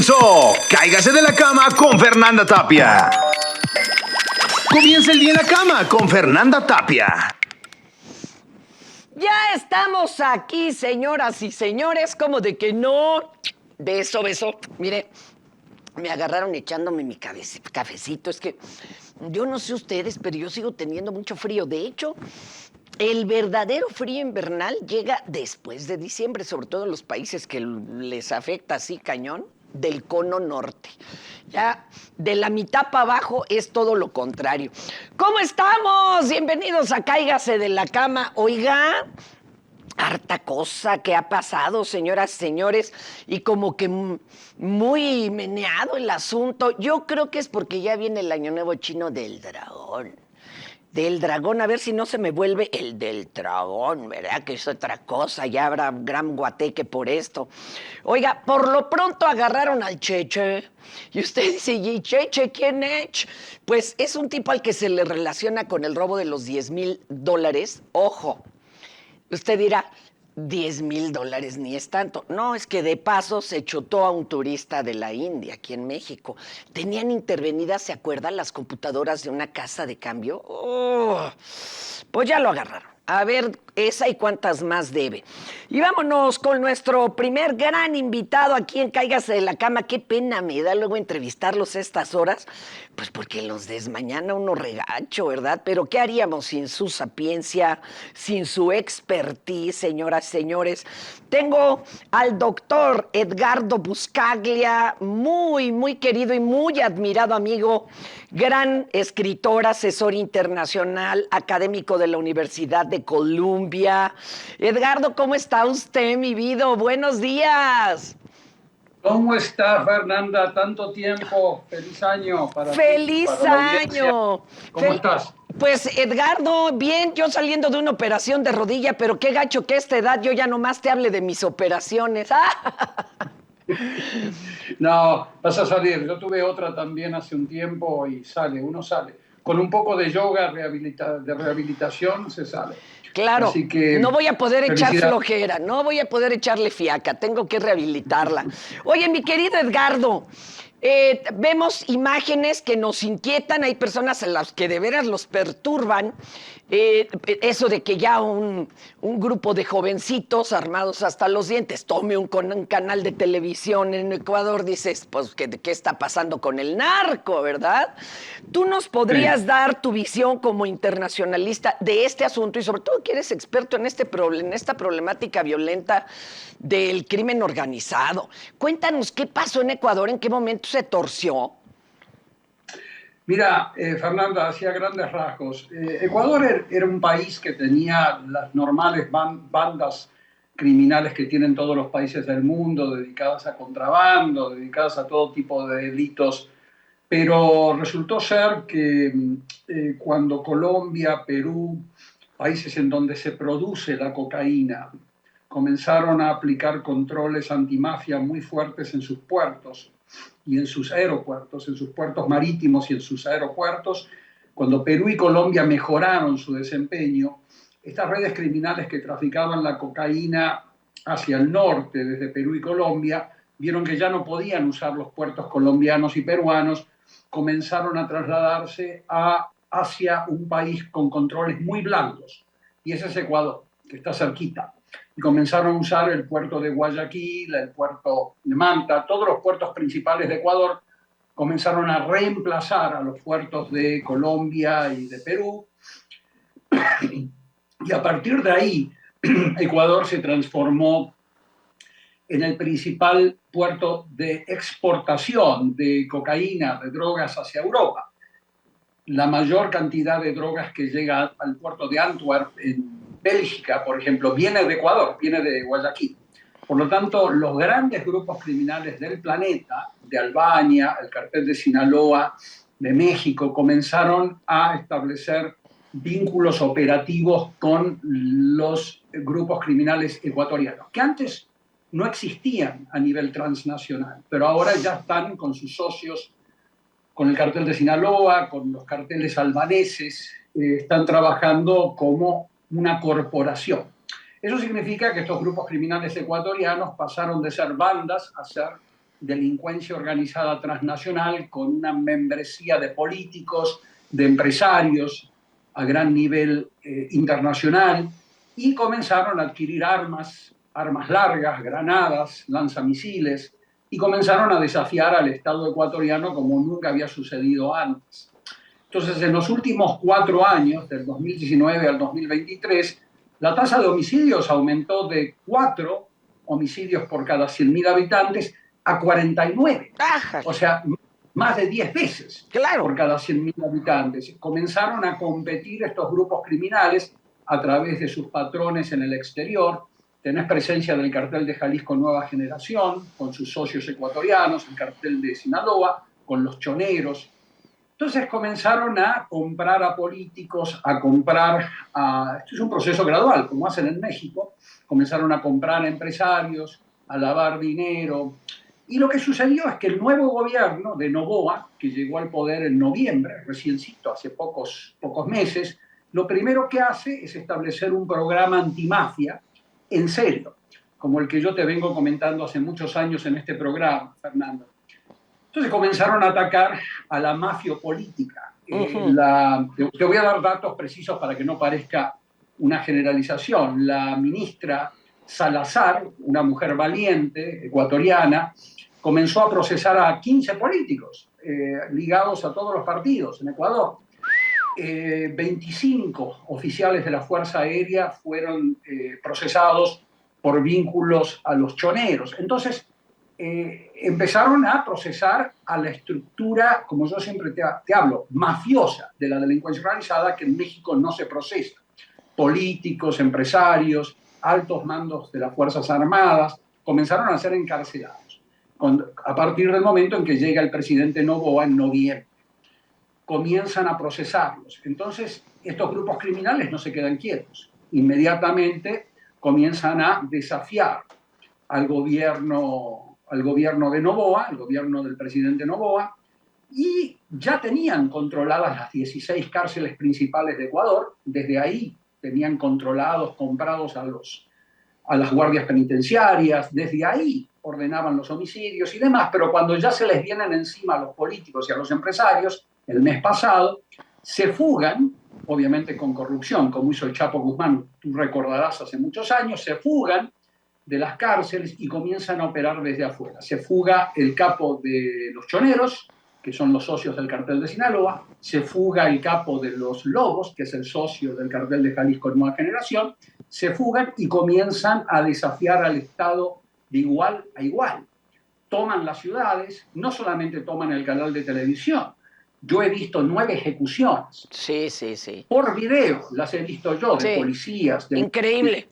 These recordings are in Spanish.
comenzó Cáigase de la cama con Fernanda Tapia. Comienza el día en la cama con Fernanda Tapia. Ya estamos aquí, señoras y señores, como de que no. Beso, beso. Mire, me agarraron echándome mi cafecito. Es que yo no sé ustedes, pero yo sigo teniendo mucho frío. De hecho, el verdadero frío invernal llega después de diciembre, sobre todo en los países que les afecta así cañón, del cono norte. Ya de la mitad para abajo es todo lo contrario. ¿Cómo estamos? Bienvenidos a Cáigase de la cama. Oiga, harta cosa que ha pasado, señoras y señores, y como que muy meneado el asunto. Yo creo que es porque ya viene el año nuevo chino del dragón. Del dragón, a ver si no se me vuelve el del dragón, ¿verdad? Que es otra cosa, ya habrá gran guateque por esto. Oiga, por lo pronto agarraron al Cheche. Y usted dice, ¿y Cheche quién es? Pues es un tipo al que se le relaciona con el robo de los $10,000. Ojo, usted dirá, $10,000 ni es tanto. No, es que de paso se chutó a un turista de la India, aquí en México. Tenían intervenidas, ¿se acuerdan? Las computadoras de una casa de cambio. Oh, pues ya lo agarraron. A ver, esa y cuántas más debe. Y vámonos con nuestro primer gran invitado aquí en Cáigase de la Cama. Qué pena me da luego entrevistarlos a estas horas, pues porque los desmañana uno regacho, ¿verdad? Pero ¿qué haríamos sin su sapiencia, sin su expertise, señoras y señores? Tengo al doctor Edgardo Buscaglia, muy querido y muy admirado amigo, gran escritor, asesor internacional, académico de la Universidad de Columbia. Edgardo, ¿cómo está usted, mi vida? Buenos días. ¿Cómo está, Fernanda? Tanto tiempo. Feliz año para ti, ¡Feliz para la audiencia. año! ¿Cómo estás? Pues Edgardo, bien, yo saliendo de una operación de rodilla, pero qué gacho que a esta edad yo ya nomás te hable de mis operaciones. No, vas a salir. Yo tuve otra también hace un tiempo y uno sale. Con un poco de yoga, de rehabilitación, se sale. Claro, Así que, no voy a poder echar felicidades. flojera, no voy a poder echarle fiaca, tengo que rehabilitarla. Oye, mi querido Edgardo, vemos imágenes que nos inquietan, hay personas a las que de veras los perturban, eso de que ya un grupo de jovencitos armados hasta los dientes tome un canal de televisión en Ecuador, dices, pues, ¿qué está pasando con el narco, verdad? ¿Tú nos podrías dar tu visión como internacionalista de este asunto y sobre todo que eres experto en esta problemática violenta del crimen organizado? Cuéntanos qué pasó en Ecuador, en qué momento se torció. Mira, Fernanda, hacía grandes rasgos. Ecuador era un país que tenía las normales bandas criminales que tienen todos los países del mundo, dedicadas a contrabando, dedicadas a todo tipo de delitos, pero resultó ser que cuando Colombia, Perú, países en donde se produce la cocaína, comenzaron a aplicar controles antimafia muy fuertes en sus puertos y en sus aeropuertos, en sus puertos marítimos y en sus aeropuertos, cuando Perú y Colombia mejoraron su desempeño, estas redes criminales que traficaban la cocaína hacia el norte, desde Perú y Colombia, vieron que ya no podían usar los puertos colombianos y peruanos, comenzaron a trasladarse hacia un país con controles muy blandos, y ese es Ecuador, que está cerquita. Y comenzaron a usar el puerto de Guayaquil, el puerto de Manta, todos los puertos principales de Ecuador comenzaron a reemplazar a los puertos de Colombia y de Perú. Y a partir de ahí, Ecuador se transformó en el principal puerto de exportación de cocaína, de drogas hacia Europa. La mayor cantidad de drogas que llega al puerto de Antwerp, en Bélgica, por ejemplo, viene de Ecuador, viene de Guayaquil. Por lo tanto, los grandes grupos criminales del planeta, de Albania, el cartel de Sinaloa, de México, comenzaron a establecer vínculos operativos con los grupos criminales ecuatorianos, que antes no existían a nivel transnacional, pero ahora ya están con sus socios, con el cartel de Sinaloa, con los carteles albaneses, están trabajando como una corporación. Eso significa que estos grupos criminales ecuatorianos pasaron de ser bandas a ser delincuencia organizada transnacional con una membresía de políticos, de empresarios a gran nivel internacional, y comenzaron a adquirir armas largas, granadas, lanzamisiles, y comenzaron a desafiar al Estado ecuatoriano como nunca había sucedido antes. Entonces, en los últimos 4 años, del 2019 al 2023, la tasa de homicidios aumentó de 4 homicidios por cada 100.000 habitantes a 49. ¡Ájale! O sea, más de 10 veces Claro. por cada 100.000 habitantes. Comenzaron a competir estos grupos criminales a través de sus patrones en el exterior. Tenés presencia del cartel de Jalisco Nueva Generación, con sus socios ecuatorianos, el cartel de Sinaloa, con los choneros. Entonces comenzaron a comprar a políticos, esto es un proceso gradual, como hacen en México, comenzaron a comprar a empresarios, a lavar dinero. Y lo que sucedió es que el nuevo gobierno de Noboa, que llegó al poder en noviembre, reciencito, hace pocos meses, lo primero que hace es establecer un programa antimafia en serio, como el que yo te vengo comentando hace muchos años en este programa, Fernando. Entonces comenzaron a atacar a la mafia política. Te voy a dar datos precisos para que no parezca una generalización. La ministra Salazar, una mujer valiente, ecuatoriana, comenzó a procesar a 15 políticos ligados a todos los partidos en Ecuador. 25 oficiales de la Fuerza Aérea fueron procesados por vínculos a los choneros. Entonces, empezaron a procesar a la estructura, como yo siempre te hablo, mafiosa de la delincuencia organizada, que en México no se procesa. Políticos, empresarios, altos mandos de las Fuerzas Armadas comenzaron a ser encarcelados a partir del momento en que llega el presidente Noboa en noviembre. Comienzan a procesarlos. Entonces, estos grupos criminales no se quedan quietos. Inmediatamente comienzan a desafiar al gobierno de Noboa, al gobierno del presidente Noboa, y ya tenían controladas las 16 cárceles principales de Ecuador. Desde ahí tenían comprados a las guardias penitenciarias, desde ahí ordenaban los homicidios y demás, pero cuando ya se les vienen encima a los políticos y a los empresarios, el mes pasado, se fugan, obviamente con corrupción, como hizo el Chapo Guzmán, tú recordarás hace muchos años, se fugan de las cárceles y comienzan a operar desde afuera. Se fuga el capo de los choneros, que son los socios del cartel de Sinaloa, se fuga el capo de los lobos, que es el socio del cartel de Jalisco Nueva Generación, se fugan y comienzan a desafiar al Estado de igual a igual. Toman las ciudades, no solamente toman el canal de televisión. Yo he visto 9 ejecuciones. Sí. Por video, las he visto yo, de policías. Increíble.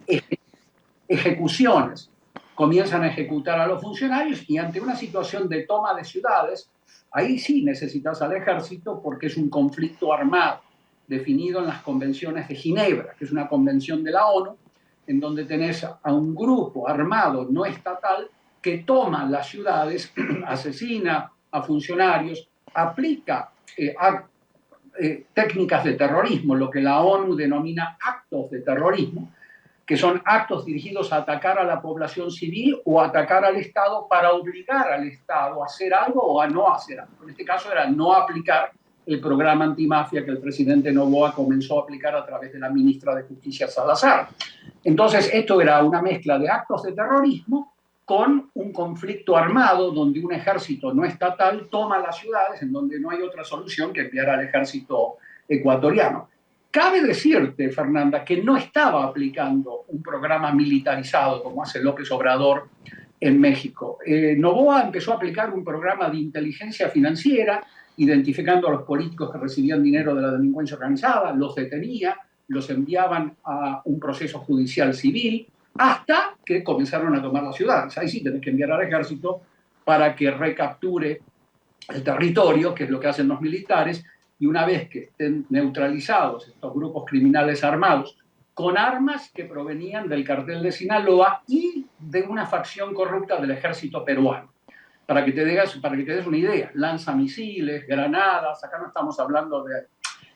Ejecuciones. Comienzan a ejecutar a los funcionarios y ante una situación de toma de ciudades, ahí sí necesitas al ejército porque es un conflicto armado definido en las convenciones de Ginebra, que es una convención de la ONU, en donde tenés a un grupo armado no estatal que toma las ciudades, asesina a funcionarios, aplica técnicas de terrorismo, lo que la ONU denomina actos de terrorismo, que son actos dirigidos a atacar a la población civil o a atacar al Estado para obligar al Estado a hacer algo o a no hacer algo. En este caso era no aplicar el programa antimafia que el presidente Noboa comenzó a aplicar a través de la ministra de Justicia Salazar. Entonces, esto era una mezcla de actos de terrorismo con un conflicto armado donde un ejército no estatal toma las ciudades en donde no hay otra solución que enviar al ejército ecuatoriano. Cabe decirte, Fernanda, que no estaba aplicando un programa militarizado como hace López Obrador en México. Noboa empezó a aplicar un programa de inteligencia financiera, identificando a los políticos que recibían dinero de la delincuencia organizada, los detenía, los enviaban a un proceso judicial civil, hasta que comenzaron a tomar las ciudades. Ahí sí tenés que enviar al ejército para que recapture el territorio, que es lo que hacen los militares, y una vez que estén neutralizados estos grupos criminales armados con armas que provenían del cartel de Sinaloa y de una facción corrupta del ejército peruano. Para que te des una idea, lanzamisiles, granadas, acá no estamos hablando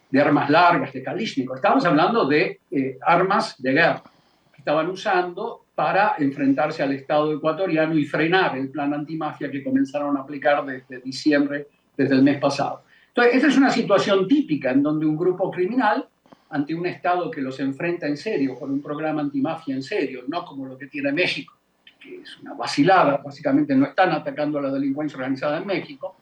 de armas largas, de Kalashnikov, estamos hablando de armas de guerra que estaban usando para enfrentarse al Estado ecuatoriano y frenar el plan antimafia que comenzaron a aplicar desde diciembre, desde el mes pasado. Entonces, esta es una situación típica en donde un grupo criminal, ante un Estado que los enfrenta en serio, con un programa antimafia en serio, no como lo que tiene México, que es una vacilada, básicamente no están atacando a la delincuencia organizada en México.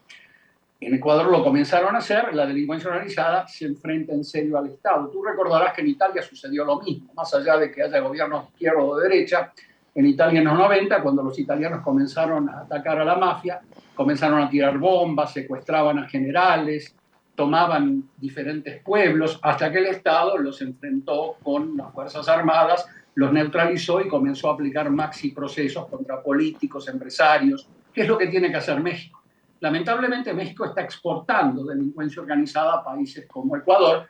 En Ecuador lo comenzaron a hacer, la delincuencia organizada se enfrenta en serio al Estado. Tú recordarás que en Italia sucedió lo mismo, más allá de que haya gobiernos de izquierda o de derecha. En Italia en los 90, cuando los italianos comenzaron a atacar a la mafia, comenzaron a tirar bombas, secuestraban a generales, tomaban diferentes pueblos, hasta que el Estado los enfrentó con las Fuerzas Armadas, los neutralizó y comenzó a aplicar maxi procesos contra políticos, empresarios, que es lo que tiene que hacer México. Lamentablemente, México está exportando delincuencia organizada a países como Ecuador.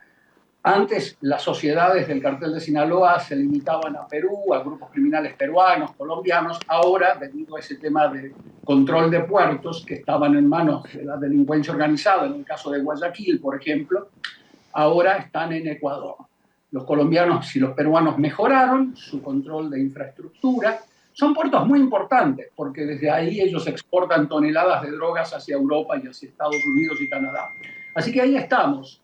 Antes, las sociedades del cartel de Sinaloa se limitaban a Perú, a grupos criminales peruanos, colombianos. Ahora, debido a ese tema de control de puertos que estaban en manos de la delincuencia organizada, en el caso de Guayaquil, por ejemplo, ahora están en Ecuador. Los colombianos y los peruanos mejoraron su control de infraestructura. Son puertos muy importantes porque desde ahí ellos exportan toneladas de drogas hacia Europa y hacia Estados Unidos y Canadá. Así que ahí estamos,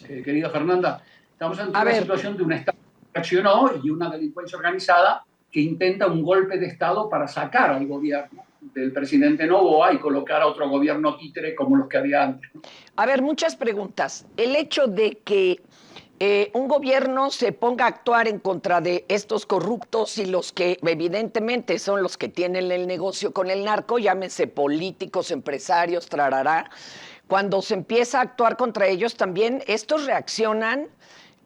querida Fernanda. Estamos ante una situación de un Estado que reaccionó y una delincuencia organizada que intenta un golpe de Estado para sacar al gobierno del presidente Noboa y colocar a otro gobierno títere como los que había antes. A ver, muchas preguntas. El hecho de que un gobierno se ponga a actuar en contra de estos corruptos y los que evidentemente son los que tienen el negocio con el narco, llámense políticos, empresarios, trarará, cuando se empieza a actuar contra ellos también, estos reaccionan,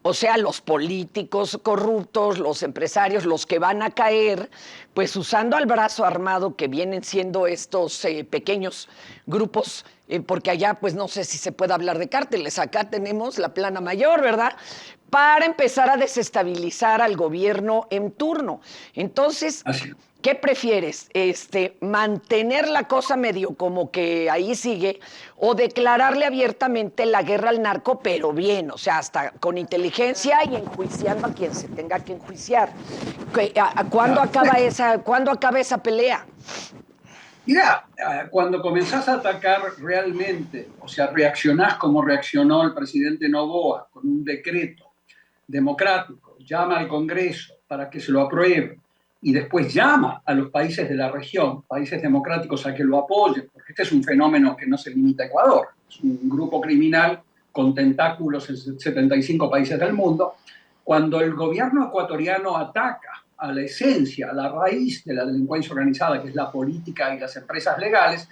o sea, los políticos corruptos, los empresarios, los que van a caer, pues usando al brazo armado que vienen siendo estos pequeños grupos, porque allá pues no sé si se puede hablar de cárteles, acá tenemos la plana mayor, ¿verdad?, para empezar a desestabilizar al gobierno en turno. Entonces, ¿qué prefieres? ¿Mantener la cosa medio como que ahí sigue o declararle abiertamente la guerra al narco, pero bien, o sea, hasta con inteligencia y enjuiciando a quien se tenga que enjuiciar? ¿Cuándo acaba esa pelea? Mira, cuando comenzás a atacar realmente, o sea, reaccionás como reaccionó el presidente Noboa con un decreto democrático, llama al Congreso para que se lo apruebe y después llama a los países de la región, países democráticos, a que lo apoyen, porque este es un fenómeno que no se limita a Ecuador, es un grupo criminal con tentáculos en 75 países del mundo. Cuando el gobierno ecuatoriano ataca a la esencia, a la raíz de la delincuencia organizada, que es la política y las empresas legales,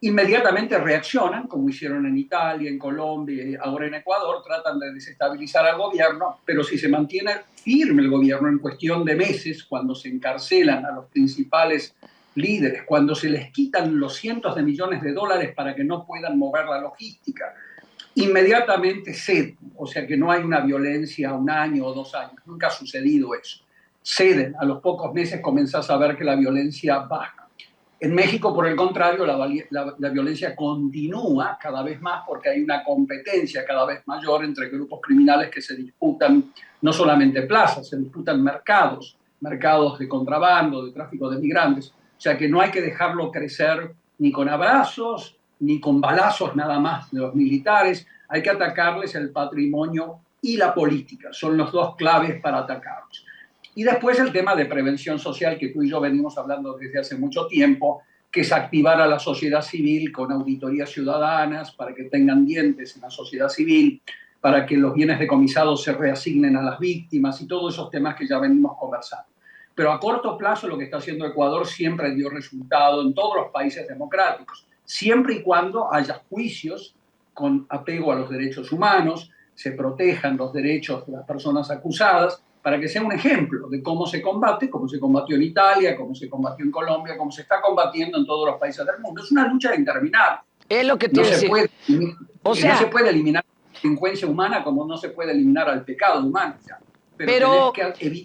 inmediatamente reaccionan, como hicieron en Italia, en Colombia y ahora en Ecuador, tratan de desestabilizar al gobierno, pero si se mantiene firme el gobierno en cuestión de meses, cuando se encarcelan a los principales líderes, cuando se les quitan los cientos de millones de dólares para que no puedan mover la logística, inmediatamente ceden, o sea que no hay una violencia un año o 2 años, nunca ha sucedido eso. Ceden, a los pocos meses comenzás a ver que la violencia baja. En México, por el contrario, la violencia continúa cada vez más porque hay una competencia cada vez mayor entre grupos criminales que se disputan no solamente plazas, se disputan mercados de contrabando, de tráfico de migrantes. O sea que no hay que dejarlo crecer ni con abrazos, ni con balazos nada más de los militares. Hay que atacarles el patrimonio y la política. Son los dos claves para atacarlos. Y después el tema de prevención social, que tú y yo venimos hablando desde hace mucho tiempo, que es activar a la sociedad civil con auditorías ciudadanas para que tengan dientes en la sociedad civil, para que los bienes decomisados se reasignen a las víctimas y todos esos temas que ya venimos conversando. Pero a corto plazo lo que está haciendo Ecuador siempre dio resultado en todos los países democráticos, siempre y cuando haya juicios con apego a los derechos humanos, se protejan los derechos de las personas acusadas, para que sea un ejemplo de cómo se combate, como se combatió en Italia, cómo se combatió en Colombia, cómo se está combatiendo en todos los países del mundo. Es una lucha interminable. Es lo que te decía. No se puede eliminar la delincuencia humana como no se puede eliminar al pecado humano. Pero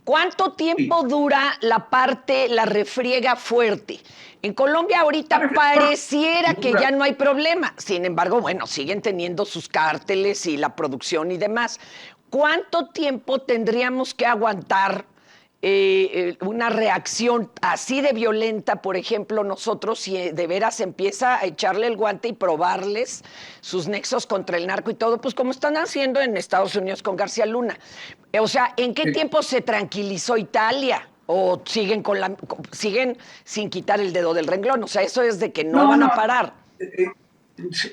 ¿cuánto tiempo dura la refriega fuerte? En Colombia ahorita pareciera que ya no hay problema. Sin embargo, bueno, siguen teniendo sus cárteles y la producción y demás. ¿Cuánto tiempo tendríamos que aguantar una reacción así de violenta, por ejemplo, nosotros, si de veras empieza a echarle el guante y probarles sus nexos contra el narco y todo, pues como están haciendo en Estados Unidos con García Luna. O sea, ¿en qué tiempo se tranquilizó Italia? ¿O siguen sin quitar el dedo del renglón? O sea, eso es de que no van a parar.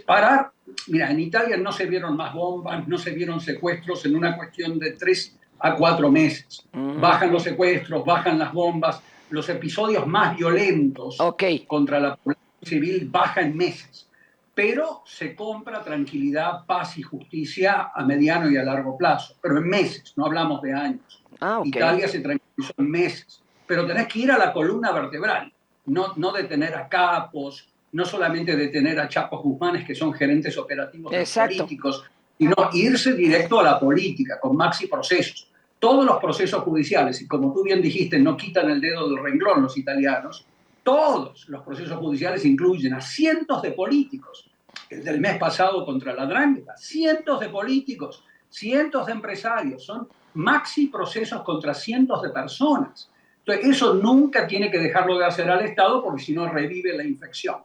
Parar, mira, en Italia no se vieron más bombas, no se vieron secuestros en una cuestión de 3 a 4 meses. Bajan los secuestros, bajan las bombas, los episodios más violentos contra la población civil bajan en meses. Pero se compra tranquilidad, paz y justicia a mediano y a largo plazo, pero en meses, no hablamos de años. Italia se tranquilizó en meses, pero tenés que ir a la columna vertebral, no detener a capos, no solamente detener a Chapo Guzmánes, que son gerentes operativos de los políticos, sino irse directo a la política, con maxi procesos. Todos los procesos judiciales, y como tú bien dijiste, no quitan el dedo del renglón los italianos, todos los procesos judiciales incluyen a cientos de políticos. El del mes pasado contra la Drangheta, cientos de políticos, cientos de empresarios, son maxi procesos contra cientos de personas. Entonces, eso nunca tiene que dejarlo de hacer al Estado, porque si no revive la infección.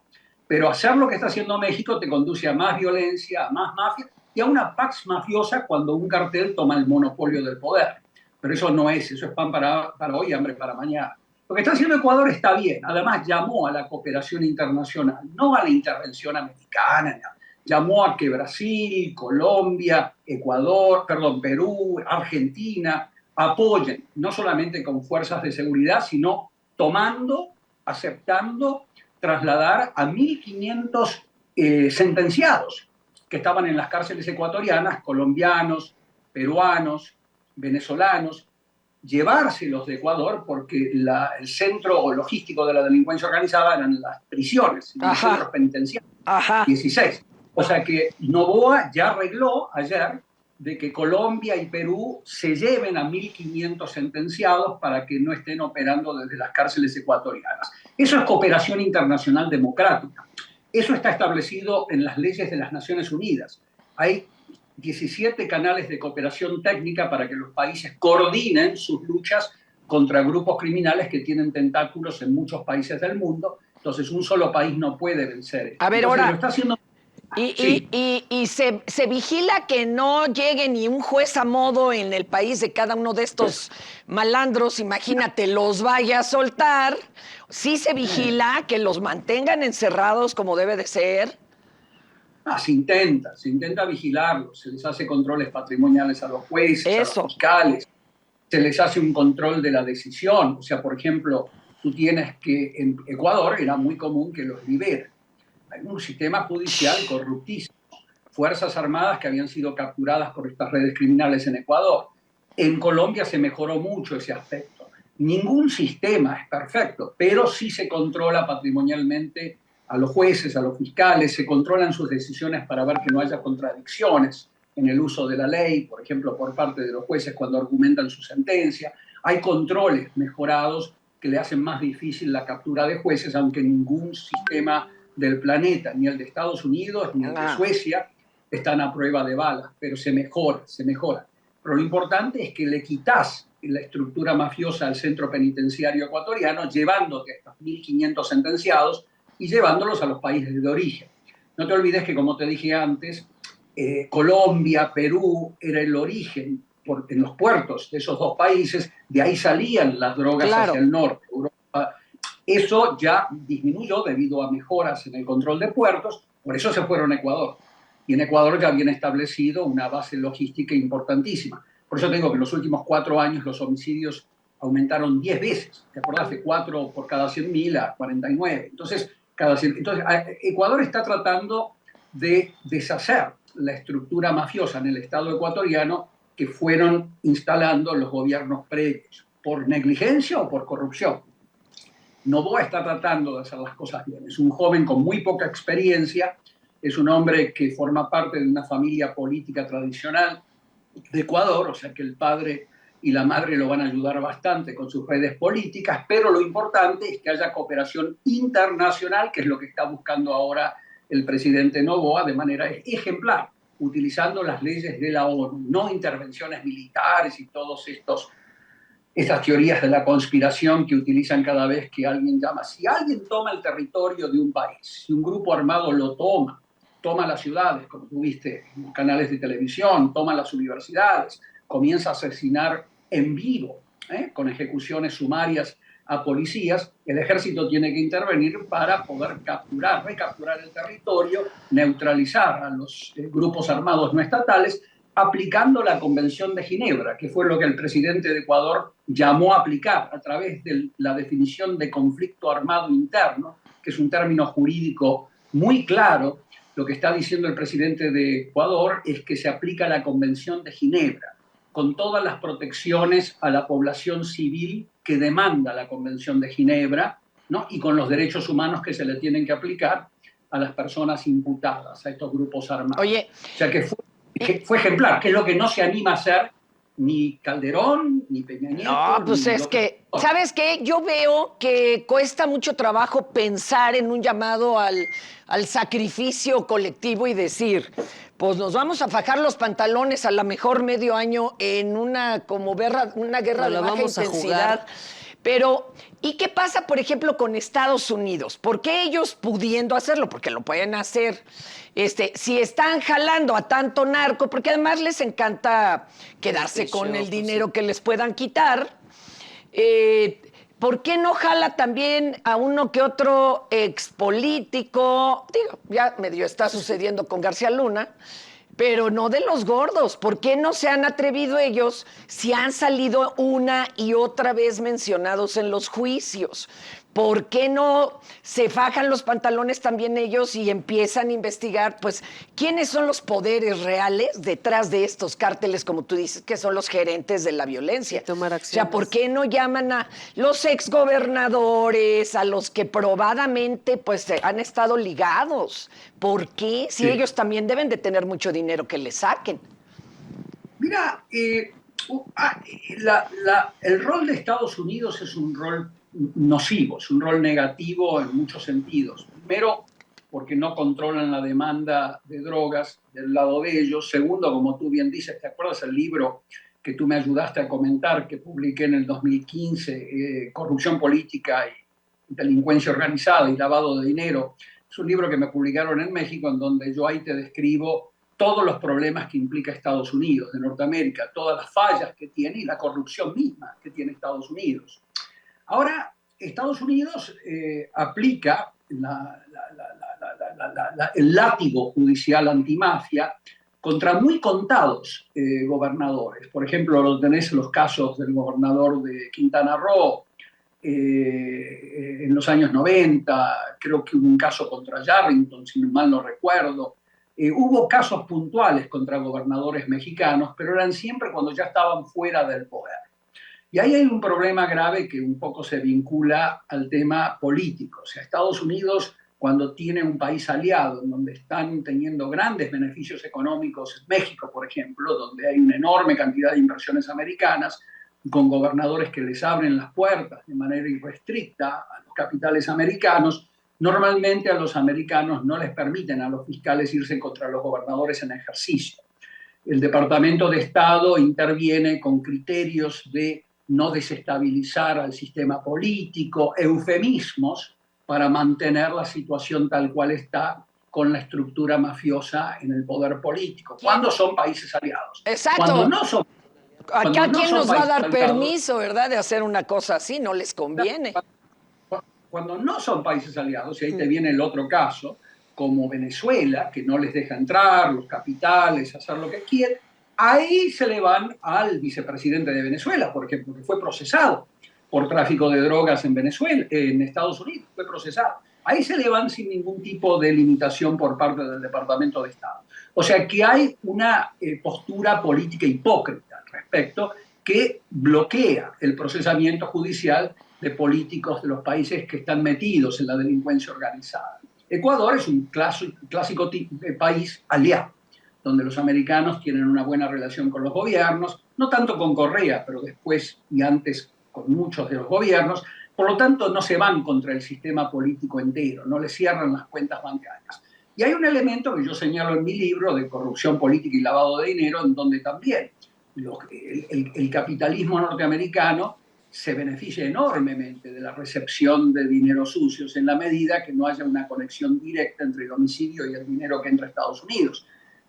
Pero hacer lo que está haciendo México te conduce a más violencia, a más mafia y a una pax mafiosa cuando un cartel toma el monopolio del poder. Pero eso no es, eso es pan para hoy, hambre para mañana. Lo que está haciendo Ecuador está bien. Además, llamó a la cooperación internacional, no a la intervención americana. Llamó a que Brasil, Colombia, Perú, Argentina apoyen, no solamente con fuerzas de seguridad, sino tomando, aceptando, trasladar a 1.500 sentenciados que estaban en las cárceles ecuatorianas, colombianos, peruanos, venezolanos, llevárselos de Ecuador porque el centro logístico de la delincuencia organizada eran las prisiones, los centros penitenciarios, 16. O sea que Noboa ya arregló ayer de que Colombia y Perú se lleven a 1.500 sentenciados para que no estén operando desde las cárceles ecuatorianas. Eso es cooperación internacional democrática. Eso está establecido en las leyes de las Naciones Unidas. Hay 17 canales de cooperación técnica para que los países coordinen sus luchas contra grupos criminales que tienen tentáculos en muchos países del mundo. Entonces, un solo país no puede vencer esto. A ver, entonces, ahora, lo está haciendo... y se vigila que no llegue ni un juez a modo en el país de cada uno de estos malandros, imagínate, los vaya a soltar. Sí se vigila que los mantengan encerrados como debe de ser. Se intenta vigilarlos, se les hace controles patrimoniales a los jueces, a los fiscales, se les hace un control de la decisión. O sea, por ejemplo, tú tienes que en Ecuador era muy común que los liberen. Hay un sistema judicial corruptísimo. Fuerzas Armadas que habían sido capturadas por estas redes criminales en Ecuador. En Colombia se mejoró mucho ese aspecto. Ningún sistema es perfecto, pero sí se controla patrimonialmente a los jueces, a los fiscales, se controlan sus decisiones para ver que no haya contradicciones en el uso de la ley, por ejemplo, por parte de los jueces cuando argumentan su sentencia. Hay controles mejorados que le hacen más difícil la captura de jueces, aunque ningún sistema del planeta, ni el de Estados Unidos, ni el de Suecia, están a prueba de balas, pero se mejora, se mejora. Pero lo importante es que le quitas la estructura mafiosa al centro penitenciario ecuatoriano, llevándote a estos 1.500 sentenciados y llevándolos a los países de origen. No te olvides que, como te dije antes, Colombia, Perú, era el origen en los puertos de esos dos países, de ahí salían las drogas hacia el norte, Europa. Eso ya disminuyó debido a mejoras en el control de puertos, por eso se fueron a Ecuador. Y en Ecuador ya habían establecido una base logística importantísima. Por eso tengo que en los últimos 4 años los homicidios aumentaron 10 veces. ¿Te acordás? De 4 por cada 100.000 a 49. Entonces, Ecuador está tratando de deshacer la estructura mafiosa en el Estado ecuatoriano que fueron instalando los gobiernos previos, por negligencia o por corrupción. Noboa está tratando de hacer las cosas bien. Es un joven con muy poca experiencia, es un hombre que forma parte de una familia política tradicional de Ecuador, o sea que el padre y la madre lo van a ayudar bastante con sus redes políticas, pero lo importante es que haya cooperación internacional, que es lo que está buscando ahora el presidente Noboa de manera ejemplar, utilizando las leyes de la ONU, no intervenciones militares y todos estos estas teorías de la conspiración que utilizan cada vez que alguien llama. Si alguien toma el territorio de un país, si un grupo armado lo toma las ciudades, como tú viste en los canales de televisión, toma las universidades, comienza a asesinar en vivo, con ejecuciones sumarias a policías, el ejército tiene que intervenir para poder recapturar el territorio, neutralizar a los grupos armados no estatales, aplicando la Convención de Ginebra, que fue lo que el presidente de Ecuador llamó a aplicar a través de la definición de conflicto armado interno, que es un término jurídico muy claro. Lo que está diciendo el presidente de Ecuador es que se aplica la Convención de Ginebra, con todas las protecciones a la población civil que demanda la Convención de Ginebra, ¿no? Y con los derechos humanos que se le tienen que aplicar a las personas imputadas, a estos grupos armados. Oye, o sea que fue ejemplar, que es lo que no se anima a hacer ni Calderón, ni Peña Nieto. no, pues ni es que, ¿sabes qué? Yo veo que cuesta mucho trabajo pensar en un llamado al sacrificio colectivo y decir, pues nos vamos a fajar los pantalones a lo mejor medio año en una guerra de baja intensidad. Pero, ¿y qué pasa, por ejemplo, con Estados Unidos? ¿Por qué ellos pudiendo hacerlo? Porque lo pueden hacer. Si están jalando a tanto narco, porque además les encanta quedarse con el dinero que les puedan quitar, ¿por qué no jala también a uno que otro expolítico? Digo, ya medio está sucediendo con García Luna, pero no de los gordos. ¿Por qué no se han atrevido ellos si han salido una y otra vez mencionados en los juicios? ¿Por qué no se fajan los pantalones también ellos y empiezan a investigar, pues, quiénes son los poderes reales detrás de estos cárteles, como tú dices, que son los gerentes de la violencia? Tomar O acciones. sea, ¿por qué no llaman a los exgobernadores, a los que probadamente, pues, han estado ligados? ¿Por qué? Si Sí. ellos también deben de tener mucho dinero que le saquen. Mira, el rol de Estados Unidos es un rol nocivo, es un rol negativo en muchos sentidos. Primero, porque no controlan la demanda de drogas del lado de ellos. Segundo, como tú bien dices, ¿te acuerdas el libro que tú me ayudaste a comentar, que publiqué en el 2015, Corrupción Política y Delincuencia Organizada y Lavado de Dinero? Es un libro que me publicaron en México, en donde yo ahí te describo todos los problemas que implica Estados Unidos, de Norteamérica, todas las fallas que tiene y la corrupción misma que tiene Estados Unidos. Ahora, Estados Unidos aplica el látigo judicial antimafia contra muy contados gobernadores. Por ejemplo, tenés los casos del gobernador de Quintana Roo en los años 90, creo que hubo un caso contra Yarrington, si mal no recuerdo. Hubo casos puntuales contra gobernadores mexicanos, pero eran siempre cuando ya estaban fuera del poder. Y ahí hay un problema grave que un poco se vincula al tema político. O sea, Estados Unidos, cuando tiene un país aliado, en donde están teniendo grandes beneficios económicos, México, por ejemplo, donde hay una enorme cantidad de inversiones americanas, con gobernadores que les abren las puertas de manera irrestricta a los capitales americanos, normalmente a los americanos no les permiten a los fiscales irse contra los gobernadores en ejercicio. El Departamento de Estado interviene con criterios de no desestabilizar al sistema político, eufemismos para mantener la situación tal cual está con la estructura mafiosa en el poder político. ¿Cuándo son países aliados? Exacto. Cuando no son. Acá no quién son nos va a países dar aliados, permiso, ¿verdad?, de hacer una cosa así, no les conviene. Cuando no son países aliados, y ahí te viene el otro caso, como Venezuela, que no les deja entrar, los capitales, hacer lo que quieren, ahí se le van al vicepresidente de Venezuela, por ejemplo, que fue procesado por tráfico de drogas en Venezuela, en Estados Unidos, fue procesado. Ahí se le van sin ningún tipo de limitación por parte del Departamento de Estado. O sea que hay una postura política hipócrita al respecto que bloquea el procesamiento judicial de políticos de los países que están metidos en la delincuencia organizada. Ecuador es un clásico país aliado, donde los americanos tienen una buena relación con los gobiernos, no tanto con Correa, pero después y antes con muchos de los gobiernos. Por lo tanto, no se van contra el sistema político entero, no le cierran las cuentas bancarias. Y hay un elemento que yo señalo en mi libro de corrupción política y lavado de dinero, en donde también el capitalismo norteamericano se beneficia enormemente de la recepción de dinero sucios en la medida que no haya una conexión directa entre el homicidio y el dinero que entra a Estados Unidos.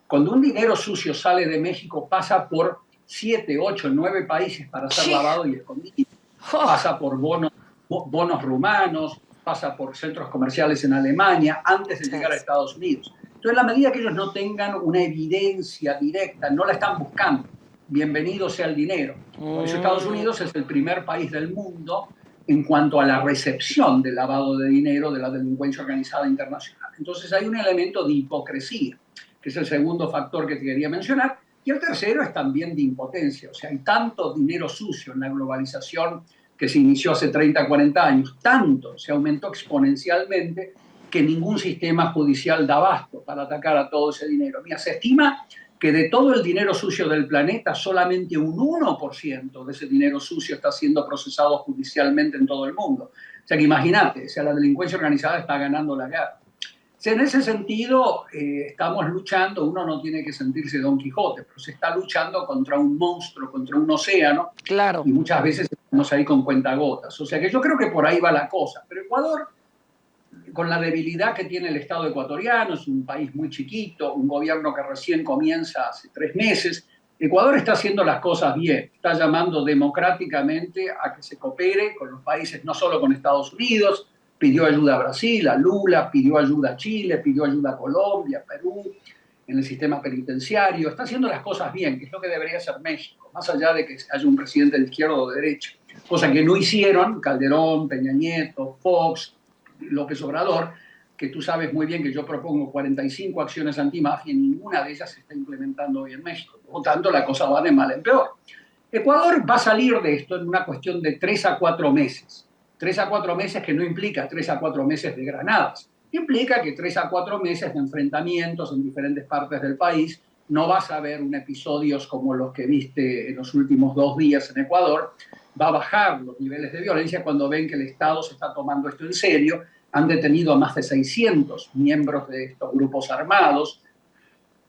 Cuando un dinero sucio sale de México, pasa por 7, 8, 9 países para ser lavado y escondido. Pasa por bonos rumanos, pasa por centros comerciales en Alemania antes de llegar a Estados Unidos. Entonces, en la medida que ellos no tengan una evidencia directa, no la están buscando, bienvenido sea el dinero. Por eso Estados Unidos es el primer país del mundo en cuanto a la recepción del lavado de dinero de la delincuencia organizada internacional. Entonces hay un elemento de hipocresía, que es el segundo factor que te quería mencionar, y el tercero es también de impotencia. O sea, hay tanto dinero sucio en la globalización que se inició hace 30, 40 años, tanto, se aumentó exponencialmente que ningún sistema judicial da abasto para atacar a todo ese dinero. Mira, se estima que de todo el dinero sucio del planeta, solamente un 1% de ese dinero sucio está siendo procesado judicialmente en todo el mundo. O sea que imagínate, o sea, la delincuencia organizada está ganando la guerra. O sea, en ese sentido, estamos luchando, uno no tiene que sentirse Don Quijote, pero se está luchando contra un monstruo, contra un océano, claro. Y muchas veces estamos ahí con cuentagotas. O sea que yo creo que por ahí va la cosa. Pero Ecuador, con la debilidad que tiene el Estado ecuatoriano, es un país muy chiquito, un gobierno que recién comienza hace 3 meses. Ecuador está haciendo las cosas bien, está llamando democráticamente a que se coopere con los países, no solo con Estados Unidos, pidió ayuda a Brasil, a Lula, pidió ayuda a Chile, pidió ayuda a Colombia, a Perú, en el sistema penitenciario, está haciendo las cosas bien, que es lo que debería hacer México, más allá de que haya un presidente de izquierda o de derecha, cosa que no hicieron Calderón, Peña Nieto, Fox, López Obrador, que tú sabes muy bien que yo propongo 45 acciones antimafia y ninguna de ellas se está implementando hoy en México. Por lo tanto, la cosa va de mal en peor. Ecuador va a salir de esto en una cuestión de 3 a 4 meses. 3 a 4 meses que no implica 3 a 4 meses de granadas. Implica que 3 a 4 meses de enfrentamientos en diferentes partes del país. No vas a ver episodios como los que viste en los últimos 2 días en Ecuador. Va a bajar los niveles de violencia cuando ven que el Estado se está tomando esto en serio. Han detenido a más de 600 miembros de estos grupos armados.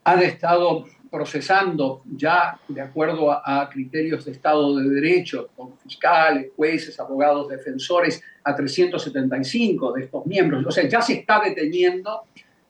Han estado procesando ya de acuerdo a criterios de Estado de Derecho, con fiscales, jueces, abogados, defensores, a 375 de estos miembros. O sea, ya se está deteniendo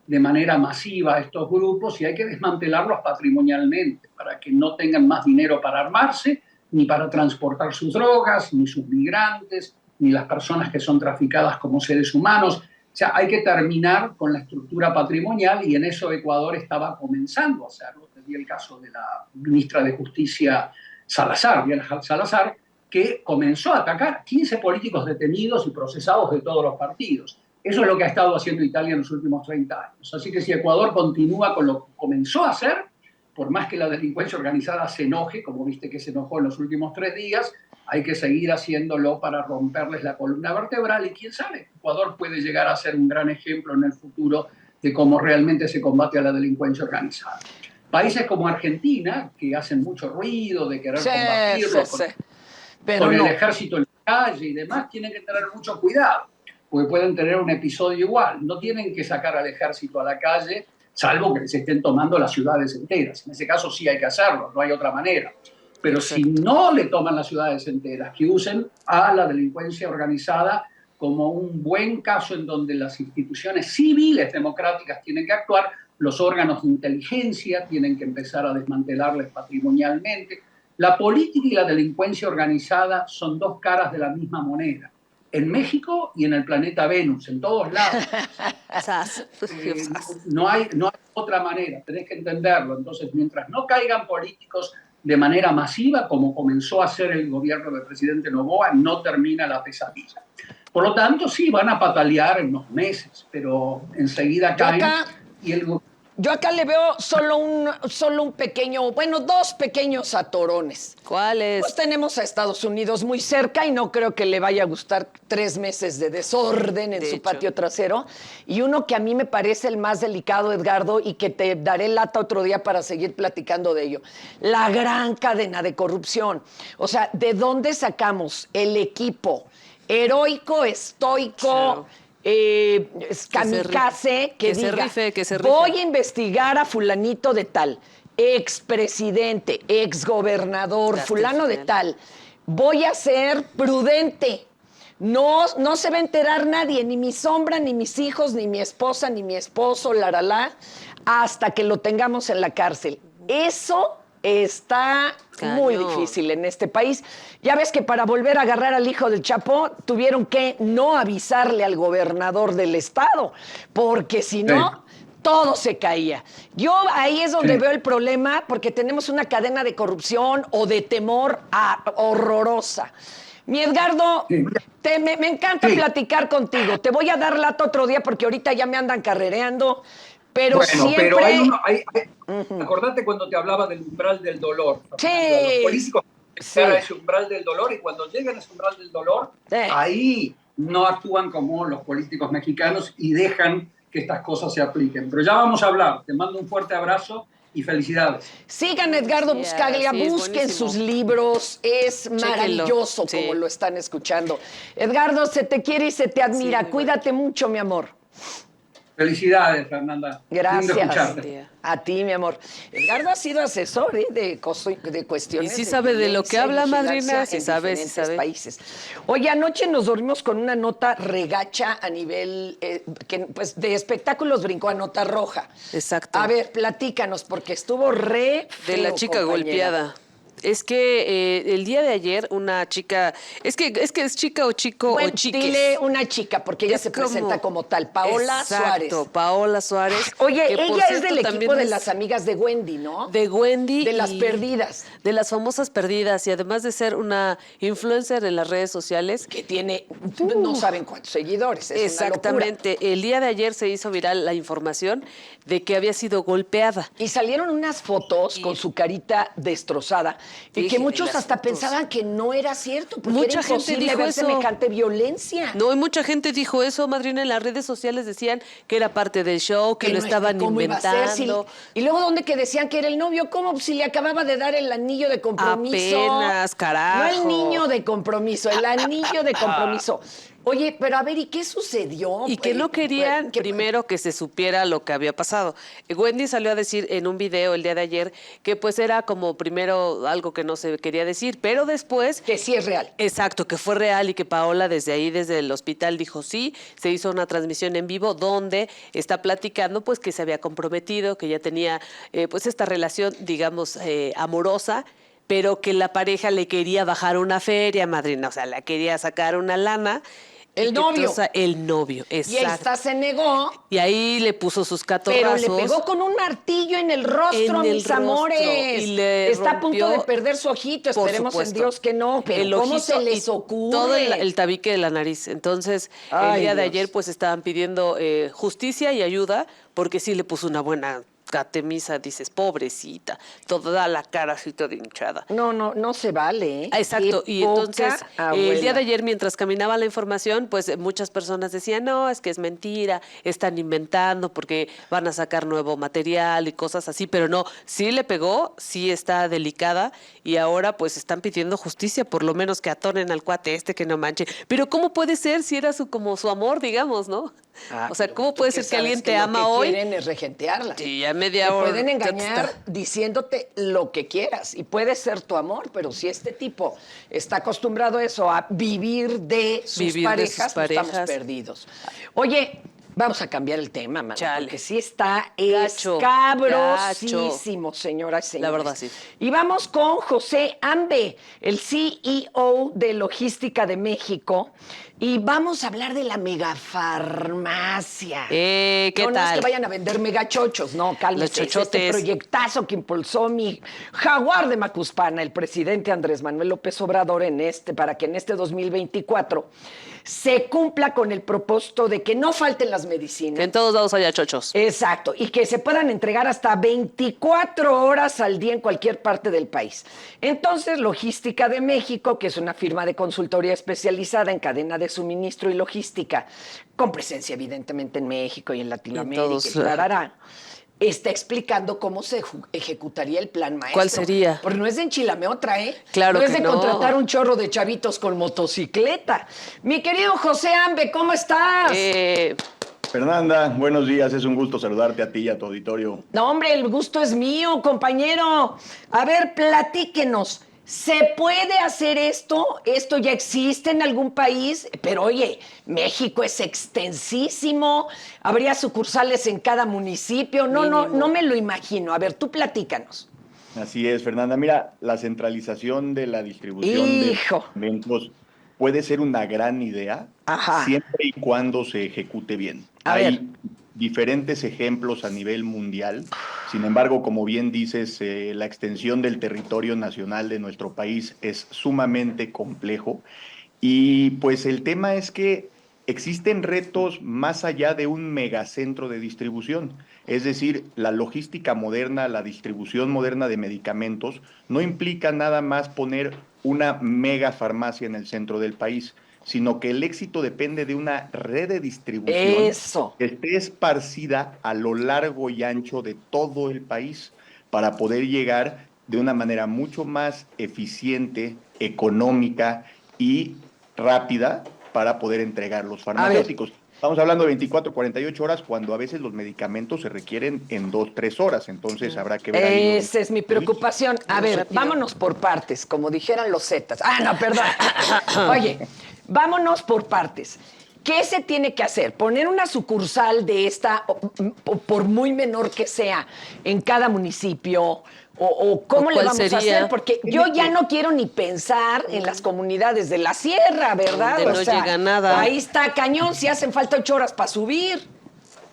de manera masiva a estos grupos y hay que desmantelarlos patrimonialmente para que no tengan más dinero para armarse, ni para transportar sus drogas, ni sus migrantes, ni las personas que son traficadas como seres humanos. O sea, hay que terminar con la estructura patrimonial y en eso Ecuador estaba comenzando a hacerlo. Te di el caso de la ministra de Justicia Salazar, Diana Salazar, que comenzó a atacar 15 políticos detenidos y procesados de todos los partidos. Eso es lo que ha estado haciendo Italia en los últimos 30 años. Así que si Ecuador continúa con lo que comenzó a hacer, por más que la delincuencia organizada se enoje, como viste que se enojó en los últimos 3 días, hay que seguir haciéndolo para romperles la columna vertebral y quién sabe, Ecuador puede llegar a ser un gran ejemplo en el futuro de cómo realmente se combate a la delincuencia organizada. Países como Argentina, que hacen mucho ruido de querer combatirlo Pero con no. el ejército en la calle y demás, tienen que tener mucho cuidado, porque pueden tener un episodio igual. No tienen que sacar al ejército a la calle, salvo que se estén tomando las ciudades enteras. En ese caso sí hay que hacerlo, no hay otra manera. Pero si no le toman las ciudades enteras, que usen a la delincuencia organizada como un buen caso en donde las instituciones civiles democráticas tienen que actuar, los órganos de inteligencia tienen que empezar a desmantelarles patrimonialmente. La política y la delincuencia organizada son 2 caras de la misma moneda. En México y en el planeta Venus, en todos lados. No hay otra manera, tenés que entenderlo. Entonces, mientras no caigan políticos de manera masiva, como comenzó a hacer el gobierno del presidente Noboa, no termina la pesadilla. Por lo tanto, sí, van a patalear en unos meses, pero enseguida caen. Yo acá le veo solo un pequeño, bueno, 2 pequeños atorones. ¿Cuáles? Pues tenemos a Estados Unidos muy cerca y no creo que le vaya a gustar 3 meses de desorden en su patio trasero. Y uno que a mí me parece el más delicado, Edgardo, y que te daré lata otro día para seguir platicando de ello. La gran cadena de corrupción. O sea, ¿de dónde sacamos el equipo heroico, estoico, kamikaze, que diga, que se rife. Voy a investigar a fulanito de tal, expresidente, exgobernador, fulano de tal, voy a ser prudente. No se va a enterar nadie, ni mi sombra, ni mis hijos, ni mi esposa, ni mi esposo, hasta que lo tengamos en la cárcel. Eso está muy difícil en este país. Ya ves que para volver a agarrar al hijo del Chapo tuvieron que no avisarle al gobernador del estado, porque si no, todo se caía. Yo ahí es donde veo el problema, porque tenemos una cadena de corrupción o de temor horrorosa. Mi Edgardo, me encanta platicar contigo. Te voy a dar lata otro día porque ahorita ya me andan carrereando. Pero bueno, siempre... pero acordate cuando te hablaba del umbral del dolor. Sí. Los políticos llegan a ese umbral del dolor y cuando llegan a ese umbral del dolor, ahí no actúan como los políticos mexicanos y dejan que estas cosas se apliquen. Pero ya vamos a hablar. Te mando un fuerte abrazo y felicidades. Sigan Edgardo Buscaglia, busquen sus libros, es maravilloso como lo están escuchando. Edgardo, se te quiere y se te admira. Cuídate mucho, mi amor. Felicidades, Fernanda. Gracias. A ti, mi amor. Edgardo ha sido asesor de cuestiones. Y sí sabe de lo que habla, madrina, sí sabe, países. Oye, anoche nos dormimos con una nota regacha a nivel, pues de espectáculos brincó a nota roja. Exacto. A ver, platícanos, porque estuvo feo, de la chica compañera. golpeada. Es que el día de ayer una chica, es que es chica o chico o chiques. Dile una chica, porque ella se presenta como tal, Paola Suárez. Exacto, Paola Suárez. Oye, ella es del equipo de las amigas de Wendy, ¿no? De Wendy. De las perdidas. De las famosas perdidas, y además de ser una influencer en las redes sociales. Que tiene, no saben cuántos seguidores, es exactamente. Una locura. El día de ayer se hizo viral la información de que había sido golpeada. Y salieron unas fotos con su carita destrozada. Y que muchos hasta pensaban que no era cierto, porque mucha era gente dijo ver eso. semejante violencia. No, y mucha gente dijo eso, madrina, en las redes sociales decían que era parte del show, que lo estaban inventando. Y luego donde que decían que era el novio, ¿cómo? Si le acababa de dar el anillo de compromiso. Apenas, carajo. No el niño de compromiso, el anillo de compromiso. Oye, pero a ver, ¿y qué sucedió? Y que no querían primero que se supiera lo que había pasado. Wendy salió a decir en un video el día de ayer que pues era como primero algo que no se quería decir, pero después... Que sí es real. Exacto, que fue real y que Paola desde ahí, desde el hospital, dijo sí. Se hizo una transmisión en vivo donde está platicando pues que se había comprometido, que ya tenía pues esta relación, digamos, amorosa, pero que la pareja le quería bajar una feria, madrina, o sea, la quería sacar una lana. El novio. El novio, exacto. Y esta se negó. Y ahí le puso sus catorrazos. Pero le pegó con un martillo en el rostro, mis amores. Y le está a punto de perder su ojito. Esperemos en Dios que no. Pero ¿cómo se les ocurre? Todo el tabique de la nariz. Entonces, el día de ayer, pues estaban pidiendo justicia y ayuda, porque sí le puso una buena catemisa, dices, pobrecita, toda la cara así toda hinchada. No se vale. Exacto, Qué y entonces abuela. el día de ayer mientras caminaba la información, pues muchas personas decían, no, es que es mentira, están inventando porque van a sacar nuevo material y cosas así, pero no, sí le pegó, sí está delicada y ahora pues están pidiendo justicia, por lo menos que atoren al cuate que no manche. Pero ¿cómo puede ser si era como su amor, digamos, ¿no? O sea, ¿cómo puede ser que alguien te ama hoy? Lo que quieren es regentearla. Sí, ya media hora. Te pueden engañar diciéndote lo que quieras y puede ser tu amor, pero si este tipo está acostumbrado a eso, a vivir de sus parejas, pues estamos perdidos. Oye, vamos a cambiar el tema, man, porque sí está escabrosísimo, señoras y señores. La verdad, sí. Y vamos con José Ambe, el CEO de Logística de México, y vamos a hablar de la megafarmacia. ¿Qué tal? No es que vayan a vender megachochos, no, cálmese. Los chochotes. Este proyectazo que impulsó mi jaguar de Macuspana, el presidente Andrés Manuel López Obrador, para que en este 2024 se cumpla con el propósito de que no falten las medicinas. Que en todos lados haya chochos. Exacto, y que se puedan entregar hasta 24 horas al día en cualquier parte del país. Entonces, Logística de México, que es una firma de consultoría especializada en cadena de suministro y logística, con presencia evidentemente en México y en Latinoamérica, está explicando cómo se ejecutaría el plan maestro. ¿Cuál sería? Porque no es de enchilame otra, ¿eh? Claro no que es de contratar un chorro de chavitos con motocicleta. Mi querido José Ambe, ¿cómo estás? Fernanda, buenos días. Es un gusto saludarte a ti y a tu auditorio. No, hombre, el gusto es mío, compañero. A ver, platíquenos. ¿Se puede hacer esto? ¿Esto ya existe en algún país? Pero oye, México es extensísimo, habría sucursales en cada municipio. No me lo imagino. A ver, tú platícanos. Así es, Fernanda. Mira, la centralización de la distribución de Hijo. alimentos puede ser una gran idea Ajá. siempre y cuando se ejecute bien. A ver. Hay diferentes ejemplos a nivel mundial. Sin embargo, como bien dices, la extensión del territorio nacional de nuestro país es sumamente complejo. Y pues el tema es que existen retos más allá de un megacentro de distribución. Es decir, la logística moderna, la distribución moderna de medicamentos no implica nada más poner una mega farmacia en el centro del país, sino que el éxito depende de una red de distribución Eso. que esté esparcida a lo largo y ancho de todo el país para poder llegar de una manera mucho más eficiente, económica y rápida para poder entregar los farmacéuticos. Estamos hablando de 24, 48 horas cuando a veces los medicamentos se requieren en 2, 3 horas, entonces habrá que ver ahí. Esa es mi preocupación. A ver, vámonos por partes, como dijeran los Zetas. Ah, no, perdón. Oye, vámonos por partes. ¿Qué se tiene que hacer? ¿Poner una sucursal de esta, por muy menor que sea, en cada municipio? ¿O cómo le vamos a hacer? Porque yo ya no quiero ni pensar en las comunidades de la sierra, ¿verdad? Donde no llega nada. Ahí está cañón, si hacen falta 8 horas para subir.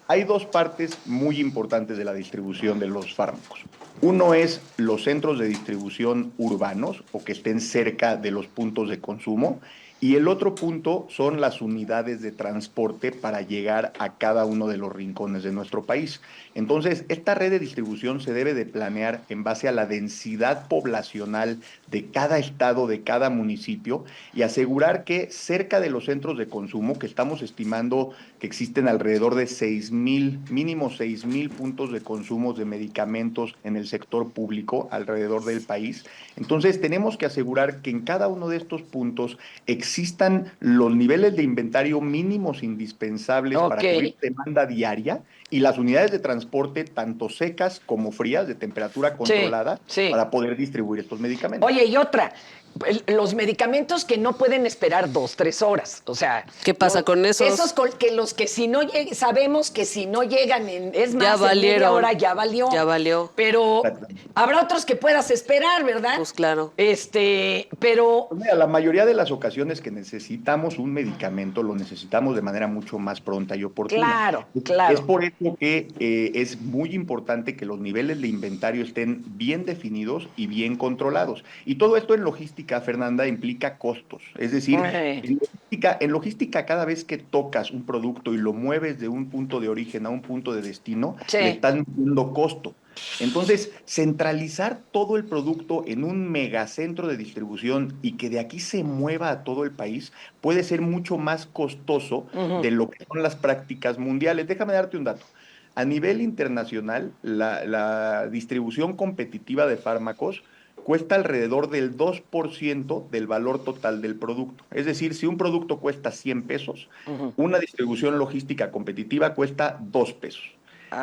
Hay dos partes muy importantes de la distribución de los fármacos. Uno es los centros de distribución urbanos o que estén cerca de los puntos de consumo. Y el otro punto son las unidades de transporte para llegar a cada uno de los rincones de nuestro país. Entonces, esta red de distribución se debe de planear en base a la densidad poblacional de cada estado, de cada municipio, y asegurar que cerca de los centros de consumo, que estamos estimando que existen alrededor de 6,000, mínimo 6,000 puntos de consumo de medicamentos en el sector público alrededor del país. Entonces, tenemos que asegurar que en cada uno de estos puntos existan los niveles de inventario mínimos indispensables para cubrir demanda diaria y las unidades de transporte, tanto secas como frías, de temperatura controlada, para poder distribuir estos medicamentos. Oye, y otra, los medicamentos que no pueden esperar 2, 3 horas. O sea, ¿qué pasa con esos? Esos que los que si no llegan, sabemos que si no llegan es más, ya en media hora ya valió. Ya valió. Pero habrá otros que puedas esperar, ¿verdad? Pues claro. Pero pues mira, la mayoría de las ocasiones que necesitamos un medicamento lo necesitamos de manera mucho más pronta y oportuna. Claro. Es por eso que es muy importante que los niveles de inventario estén bien definidos y bien controlados. Y todo esto en logística, Fernanda, implica costos. Es decir, en logística cada vez que tocas un producto y lo mueves de un punto de origen a un punto de destino, le estás metiendo costo. Entonces, centralizar todo el producto en un megacentro de distribución y que de aquí se mueva a todo el país puede ser mucho más costoso de lo que son las prácticas mundiales. Déjame darte un dato. A nivel internacional, la distribución competitiva de fármacos cuesta alrededor del 2% del valor total del producto. Es decir, si un producto cuesta 100 pesos, una distribución logística competitiva cuesta 2 pesos.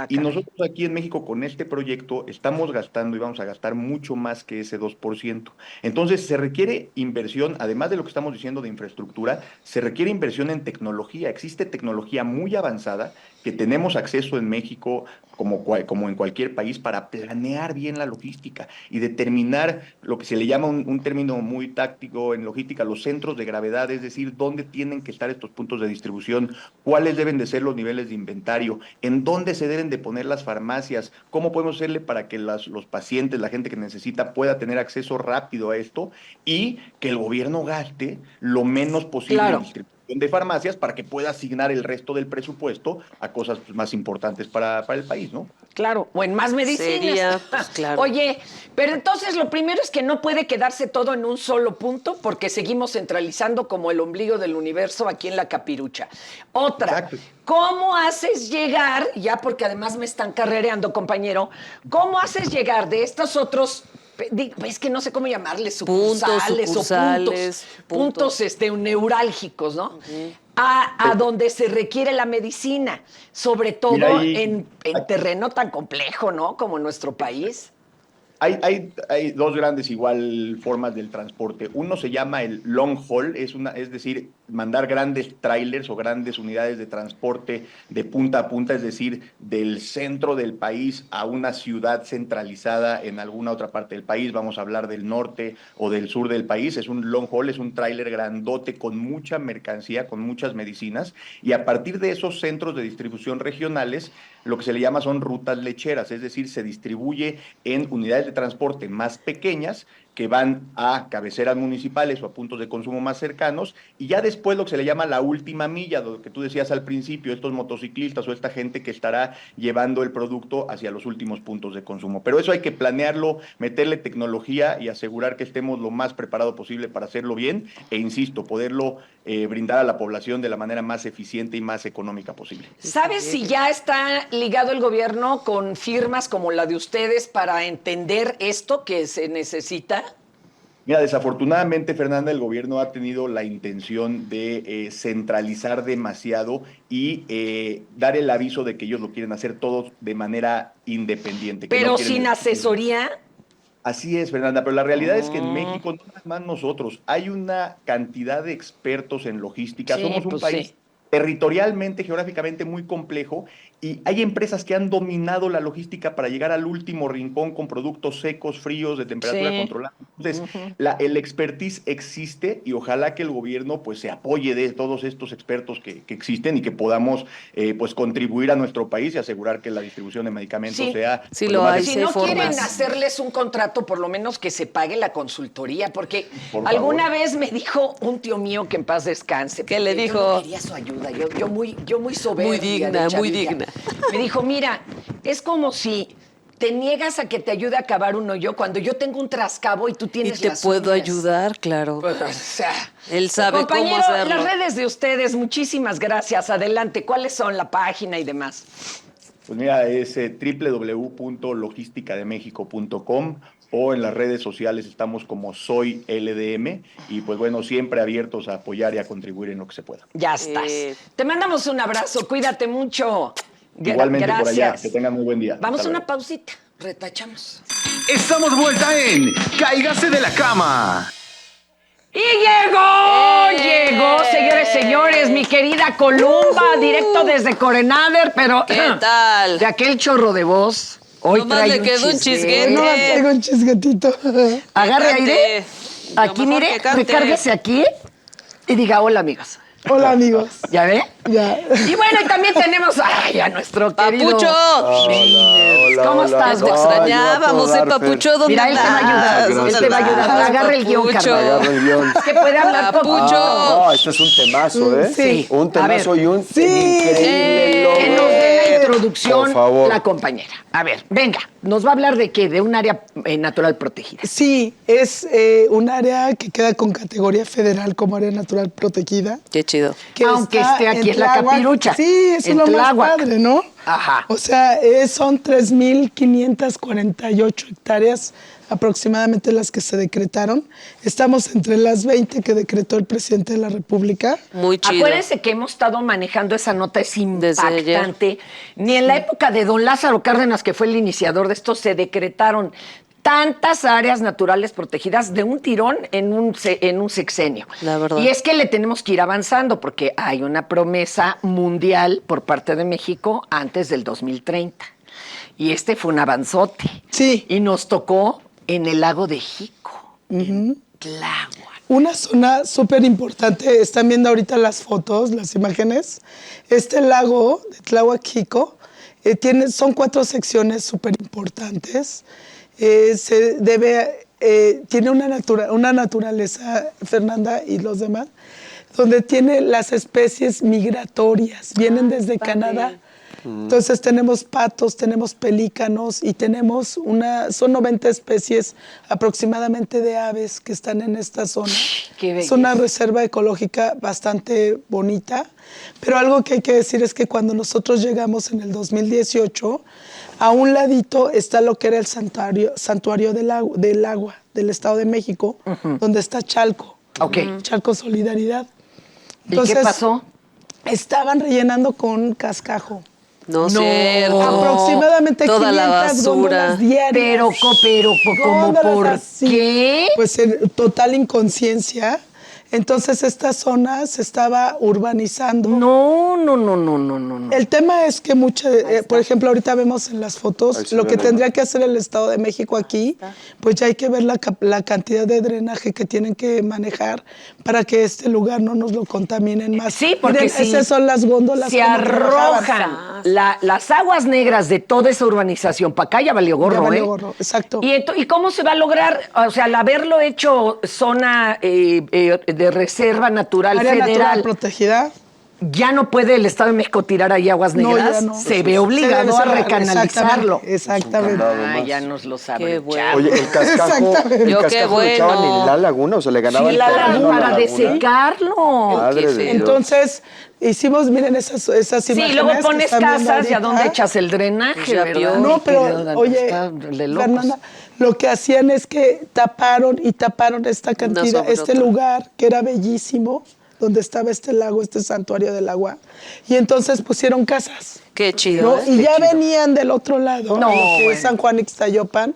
Y nosotros aquí en México con este proyecto estamos gastando y vamos a gastar mucho más que ese 2%. Entonces se requiere inversión, además de lo que estamos diciendo de infraestructura, se requiere inversión en tecnología. Existe tecnología muy avanzada que tenemos acceso en México como en cualquier país para planear bien la logística y determinar lo que se le llama un término muy táctico en logística, los centros de gravedad, es decir, dónde tienen que estar estos puntos de distribución, cuáles deben de ser los niveles de inventario, en dónde se deben de poner las farmacias, cómo podemos hacerle para que los pacientes, la gente que necesita pueda tener acceso rápido a esto y que el gobierno gaste lo menos posible en distribución de farmacias para que pueda asignar el resto del presupuesto a cosas más importantes para el país, ¿no? Claro, o en más medicinas. Pues, claro. Oye, pero entonces lo primero es que no puede quedarse todo en un solo punto porque seguimos centralizando como el ombligo del universo aquí en la capirucha. Otra, ¿cómo haces llegar, ya porque además me están carrereando, compañero, cómo haces llegar de estos otros, es que no sé cómo llamarles, sucursales o puntos neurálgicos, ¿no? A donde se requiere la medicina, sobre todo en terreno tan complejo, ¿no? Como nuestro país. Hay dos grandes igual formas del transporte. Uno se llama el long haul, es decir, mandar grandes trailers o grandes unidades de transporte de punta a punta, es decir, del centro del país a una ciudad centralizada en alguna otra parte del país. Vamos a hablar del norte o del sur del país. Es un long haul, es un trailer grandote con mucha mercancía, con muchas medicinas, y a partir de esos centros de distribución regionales, lo que se le llama son rutas lecheras, es decir, se distribuye en unidades de transporte más pequeñas que van a cabeceras municipales o a puntos de consumo más cercanos, y ya después lo que se le llama la última milla, lo que tú decías al principio, estos motociclistas o esta gente que estará llevando el producto hacia los últimos puntos de consumo. Pero eso hay que planearlo, meterle tecnología y asegurar que estemos lo más preparado posible para hacerlo bien, e insisto, poderlo brindar a la población de la manera más eficiente y más económica posible. ¿Sabes si ya está ligado el gobierno con firmas como la de ustedes para entender esto que se necesita? Mira, desafortunadamente, Fernanda, el gobierno ha tenido la intención de centralizar demasiado y dar el aviso de que ellos lo quieren hacer todo de manera independiente. Pero no sin asesoría. Así es, Fernanda, pero la realidad es que en México, no nada más nosotros, hay una cantidad de expertos en logística. Sí, Somos un pues país sí. territorialmente, geográficamente muy complejo, y hay empresas que han dominado la logística para llegar al último rincón con productos secos, fríos, de temperatura Sí. controlada. Entonces, el expertise existe, y ojalá que el gobierno pues se apoye de todos estos expertos que existen y que podamos pues contribuir a nuestro país y asegurar que la distribución de medicamentos Sí. sea Sí pues, lo más hay, Si sí no hay quieren formas. hacerles un contrato, por lo menos que se pague la consultoría, porque Por alguna favor. vez me dijo un tío mío que en paz descanse. ¿Qué le porque dijo? Yo no quería su ayuda, yo muy soberbia. Muy digna, de muy chavilla. digna. Me dijo, mira, es como si te niegas a que te ayude a cavar un hoyo cuando yo tengo un trascabo y tú Y tienes te las puedo uñas. ayudar, claro. Pues, o sea, Él sabe cómo compañero, hacerlo. las redes de ustedes, muchísimas gracias. Adelante, ¿cuáles son la página y demás? Pues mira, es www.logisticademexico.com, o en las redes sociales estamos como Soy LDM, y pues bueno, siempre abiertos a apoyar y a contribuir en lo que se pueda. Ya estás. Te mandamos un abrazo, cuídate mucho. Igualmente por allá, Gracias. que tengan muy buen día. Vamos Hasta a una luego. pausita, retachamos. Estamos de vuelta en Cáigase de la cama. ¡Y llegó, señores, señores, mi querida Columba, directo desde Corenader, pero ¿Qué tal? de aquel chorro de voz. Hoy Nomás trae le un quedó un chisguete. chisguete. No, traigo un chisguetito. Agarre Que cante. aire. Lo Aquí, mejor mire, que cante. recárguese aquí y diga hola, amigas. Hola, amigos. ¿Ya ve? Ya. Y bueno, y también tenemos a nuestro querido ¡Papucho! Sheiners. ¿Cómo estás, Te doctor? extrañábamos, Papucho, ¿dónde Mira, él te va a ayudar. andas? Él te va a ayudar. ¿Dónde andas, Agarra el guión, Papucho? carnal. Agarro el guión. Es que puede hablar Papucho. poco. No, esto es un temazo, ¿eh? Sí. Un temazo A ver. y un Sí. increíble logro. Que nos dé la introducción Por favor. la compañera. A ver, venga, nos va a hablar de qué, de un área natural protegida. Sí, es un área que queda con categoría federal como área natural protegida. Qué chido. Que Aunque está esté aquí en la Tláhuac. Capirucha. Sí, eso es En lo más Tláhuac. padre, ¿no? Ajá. O sea, son 3,548 hectáreas aproximadamente las que se decretaron. Estamos entre las 20 que decretó el presidente de la República. Muy chido. Acuérdense que hemos estado manejando esa nota, es Desde ayer. impactante. Ni en la época de don Lázaro Cárdenas, que fue el iniciador de esto, se decretaron tantas áreas naturales protegidas de un tirón en un sexenio. La verdad. Y es que le tenemos que ir avanzando porque hay una promesa mundial por parte de México antes del 2030. Y este fue un avanzote. Sí. Y nos tocó en el lago de Jico, en Tláhuac. Una zona súper importante, están viendo ahorita las fotos, las imágenes. Este lago de Tláhuac-Jico son 4 secciones súper importantes. Tiene una naturaleza, Fernanda y los demás, donde tiene las especies migratorias, vienen desde Canadá. Entonces tenemos patos, tenemos pelícanos y son 90 especies aproximadamente de aves que están en esta zona. Qué Es una belleza. reserva ecológica bastante bonita, pero algo que hay que decir es que cuando nosotros llegamos en el 2018, a un ladito está lo que era el santuario del agua del Estado de México, donde está Chalco, Ok. Chalco Solidaridad. ¿Y qué pasó? Estaban rellenando con cascajo. No, cierto. Aproximadamente Toda 500 la basura. góndolas diarias. Pero, ¿cómo Góndolas por así. qué? Pues en total inconsciencia. Entonces esta zona se estaba urbanizando. No. El tema es que por ejemplo, ahorita vemos en las fotos lo que tendría que hacer el Estado de México aquí, pues ya hay que ver la cantidad de drenaje que tienen que manejar para que este lugar no nos lo contaminen más. Sí, porque miren, esas son las góndolas. se como trabajaban. arrojan las aguas negras de toda esa urbanización para acá, ya valió gorro, Ya valió gorro, exacto. ¿Y cómo se va a lograr? O sea, al haberlo hecho zona de reserva natural Área federal, natural protegida. ¿ya no puede el Estado de México tirar ahí aguas No, negras? ya no. Se ve obligado a Se debe recanalizarlo. Exactamente. Ah, ya nos lo saben. Qué bueno. Oye, el cascajo, Exactamente. Yo, el qué cascajo lo echaban bueno. en la laguna, o sea, le ganaban Sí, la terreno a la para laguna. desecarlo. Madre Qué de feo. Dios. Entonces, hicimos, miren esas imágenes. Sí, luego que pones están viendo casas y a ahorita. dónde echas el drenaje, Pues ya ¿verdad? vio. No, Mi querido pero oye, está de locos. Fernanda, lo que hacían es que taparon esta cantidad, sobre este otra. lugar que era bellísimo, donde estaba este lago, este santuario del agua, y entonces pusieron casas. Qué chido. ¿No? ¿eh? Y ya venían del otro lado, No, a lo que bueno. es San Juan Ixtayopan,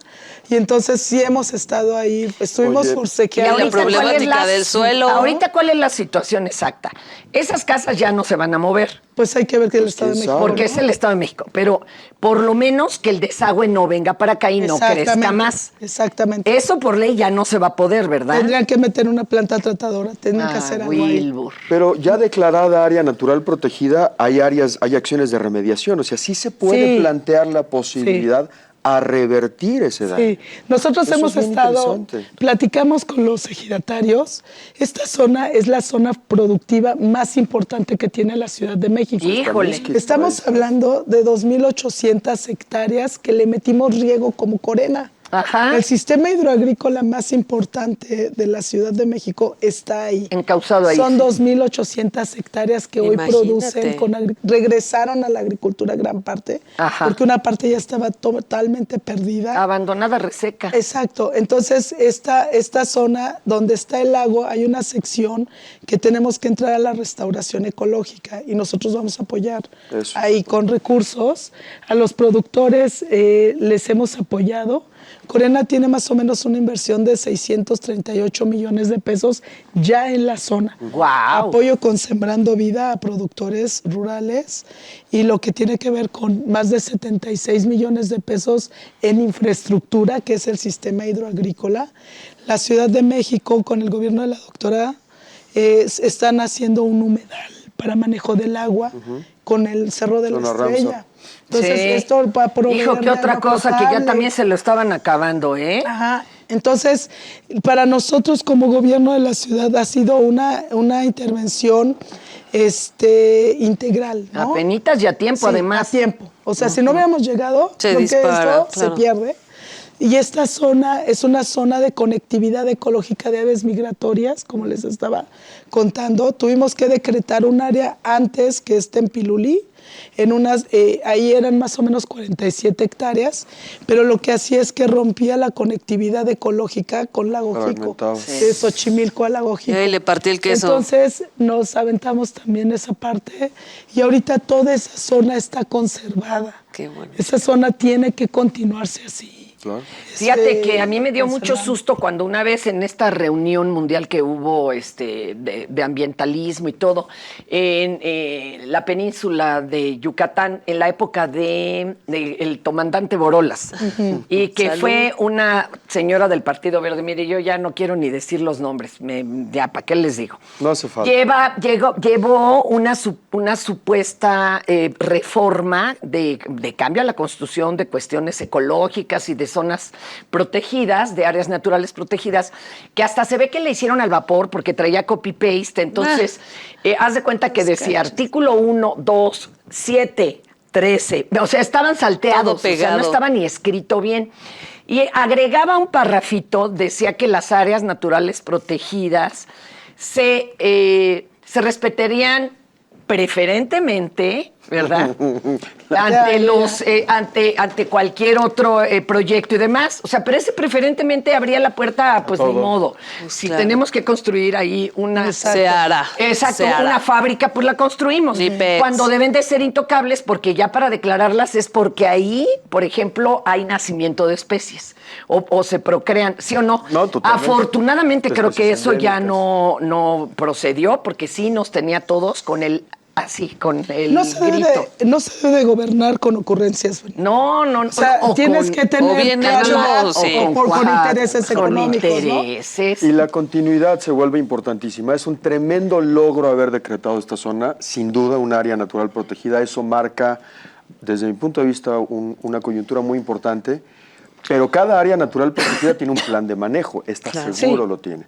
y entonces sí hemos estado ahí, estuvimos Oye, Y forcejeando. la problemática del suelo. Ahorita, ¿cuál es la situación exacta? Esas casas ya no se van a mover, Pues hay que ver que el Estado de quién México. sabe. porque ¿no? es el Estado de México, pero por lo menos que el desagüe no venga para acá y no crezca Exactamente, más. Exactamente. Eso por ley ya no se va a poder, ¿verdad? Tendrían que meter una planta tratadora, tendrían que hacer algo ahí. Wilbur. Pero ya declarada área natural protegida, hay acciones de remediación. O sea, sí se puede Sí. plantear la posibilidad a revertir ese daño. Sí, nosotros Eso hemos es bien estado, interesante. platicamos con los ejidatarios. Esta zona es la zona productiva más importante que tiene la Ciudad de México. Híjole. Es que Estamos hablando de 2.800 hectáreas que le metimos riego como Corena. Ajá. El sistema hidroagrícola más importante de la Ciudad de México está ahí. Encauzado ahí, Son sí. 2.800 hectáreas que hoy Imagínate. producen, regresaron a la agricultura gran parte, Ajá. porque una parte ya estaba totalmente perdida. Abandonada, reseca. Exacto. Entonces, esta zona donde está el lago, hay una sección que tenemos que entrar a la restauración ecológica y nosotros vamos a apoyar Eso. ahí con recursos. A los productores les hemos apoyado. Corena tiene más o menos una inversión de 638 millones de pesos ya en la zona. ¡Guau! Apoyo con Sembrando Vida a productores rurales y lo que tiene que ver con más de 76 millones de pesos en infraestructura, que es el sistema hidroagrícola. La Ciudad de México, con el gobierno de la doctora, están haciendo un humedal para manejo del agua con el Cerro de la Zona Ramsar. Estrella. Entonces, Sí. esto va a proveer Hijo, qué de otra agua cosa que ya potable. también se lo estaban acabando, ¿eh? Ajá. Entonces, para nosotros como gobierno de la ciudad ha sido una intervención integral, ¿no? Apenitas y a tiempo, Sí, además. a tiempo. O sea, si no hubiéramos llegado, Se creo que dispara, esto claro. se pierde. Y esta zona es una zona de conectividad ecológica de aves migratorias, como les estaba contando. Tuvimos que decretar un área antes que esté en Pilulí. Ahí eran más o menos 47 hectáreas, pero lo que hacía es que rompía la conectividad ecológica con Lago Jico, Fragmentado. de Xochimilco a Lago Jico. Y ahí le partí el queso. Entonces nos aventamos también esa parte y ahorita toda esa zona está conservada. Qué bueno. Esa zona tiene que continuarse así. Claro. Fíjate que a mí me dio mucho conservando. susto cuando una vez en esta reunión mundial que hubo de ambientalismo y todo, en la península de Yucatán, en la época de el comandante Borolas, y que Salud. fue una señora del Partido Verde. Mire, yo ya no quiero ni decir los nombres, ya, ¿para qué les digo? No hace falta. Llevó una supuesta reforma de cambio a la Constitución de cuestiones ecológicas y de zonas protegidas, de áreas naturales protegidas, que hasta se ve que le hicieron al vapor porque traía copy-paste. Entonces, haz de cuenta que decía artículo 1, 2, 7, 13. O sea, estaban salteados, Todo o sea, pegado. no estaba ni escrito bien. Y agregaba un parrafito, decía que las áreas naturales protegidas se respetarían preferentemente ¿verdad? Ante cualquier otro proyecto y demás. O sea, pero ese preferentemente abría la puerta, pues ni modo. Si claro. tenemos que construir ahí una... Se hará. Exacto, Se hará. una fábrica, pues la construimos. Ni pex. Cuando deben de ser intocables, porque ya para declararlas es porque ahí, por ejemplo, hay nacimiento de especies. O se procrean, ¿sí o no? No, totalmente. Afortunadamente De creo que especies eso ya endémicas. no procedió, porque sí nos tenía todos con el así, con el No se grito. no se debe gobernar con ocurrencias. No. O sea, tienes que tener o bien claro, algo, sí. con intereses económicos, Con intereses. Y la continuidad se vuelve importantísima. Es un tremendo logro haber decretado esta zona, sin duda un área natural protegida. Eso marca, desde mi punto de vista, una coyuntura muy importante. Pero cada área natural protegida tiene un plan de manejo, Claro. seguro Sí. lo tiene.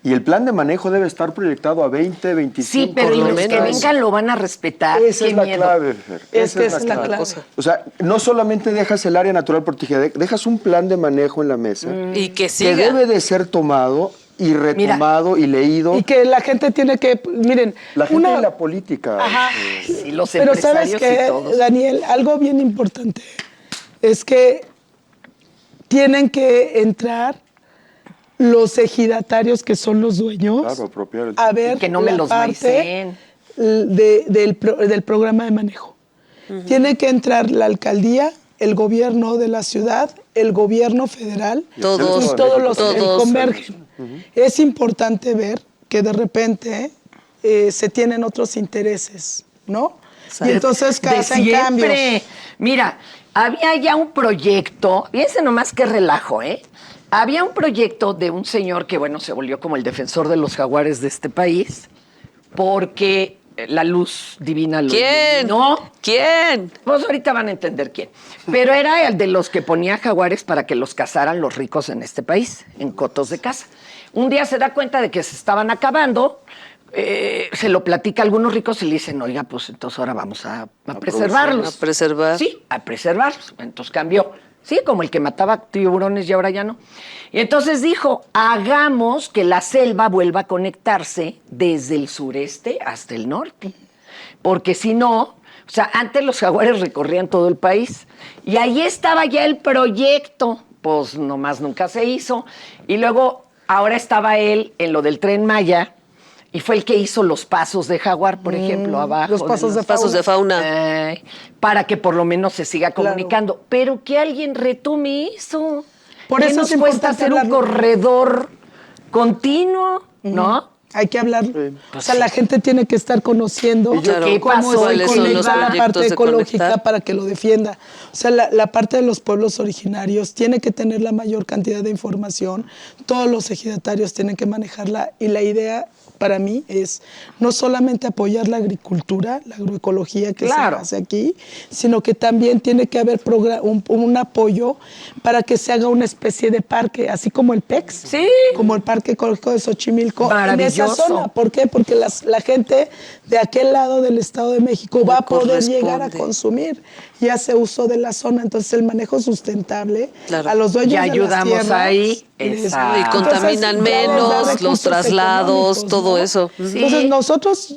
Y el plan de manejo debe estar proyectado a 20, 25 Sí, pero y lo los que menos. vengan lo van a respetar. Esa Qué es la miedo. clave, Fer. Es que esa es la clave. O sea, no solamente dejas el área natural protegida, dejas un plan de manejo en la mesa Y que que siga. debe de ser tomado y retomado y leído. Y que la gente tiene que, miren, La gente y la política. Ajá. Sí, los Pero sabes empresarios que, y todos. Daniel, algo bien importante es que tienen que entrar los ejidatarios que son los dueños Claro, apropiar el- a ver Y que no me la los parte maiceen. del programa de manejo. Tiene que entrar la alcaldía, el gobierno de la ciudad, el gobierno federal Todos, y todos los que todos. convergen. Es importante ver que de repente se tienen otros intereses, ¿no? Y entonces De hacen siempre. cambios. Mira, había ya un proyecto, fíjense nomás qué relajo, ¿eh? Había un proyecto de un señor que, bueno, se volvió como el defensor de los jaguares de este país, porque la luz divina lo ¿Quién? iluminó. ¿Quién? Pues ahorita van a entender quién. Pero era el de los que ponía jaguares para que los cazaran los ricos en este país, en cotos de caza. Un día se da cuenta de que se estaban acabando, se lo platica a algunos ricos y le dicen, oiga, pues entonces ahora vamos a preservarlos. A preservar. Sí, a preservarlos. Entonces cambió. Sí, como el que mataba tiburones y ahora ya no. Y entonces dijo, hagamos que la selva vuelva a conectarse desde el sureste hasta el norte. Porque si no, o sea, antes los jaguares recorrían todo el país. Y ahí estaba ya el proyecto. Pues nomás nunca se hizo. Y luego, ahora estaba él en lo del Tren Maya. Y fue el que hizo los pasos de jaguar, por ejemplo, abajo. los pasos de Pasos de fauna. Para que por lo menos se siga comunicando. Pero que alguien retome eso. Por ¿Qué eso nos es cuesta importante hacer un hablarlo? corredor continuo, no? Hay que hablar. O sea, la gente tiene que estar conociendo Claro, ¿qué cómo pasó? se ¿Cuáles son los conecta la proyectos parte de ecológica conectar? para que lo defienda. O sea, la parte de los pueblos originarios tiene que tener la mayor cantidad de información. Todos los ejidatarios tienen que manejarla. Y la idea para mí es no solamente apoyar la agricultura, la agroecología que Claro. se hace aquí, sino que también tiene que haber un apoyo para que se haga una especie de parque, así como el PEX, Sí. como el Parque Ecológico de Xochimilco, en esa Maravilloso. zona. ¿Por qué? Porque la gente de aquel lado del Estado de México va a poder corresponde. llegar a consumir y hace uso de la zona. Entonces, el manejo sustentable Claro. a los dueños Ya de las ayudamos tierras ahí. les- Exacto. Y contaminan Entonces, ya les da menos, los recursos traslados, económicos, todo ¿no? eso. Sí. Entonces, nosotros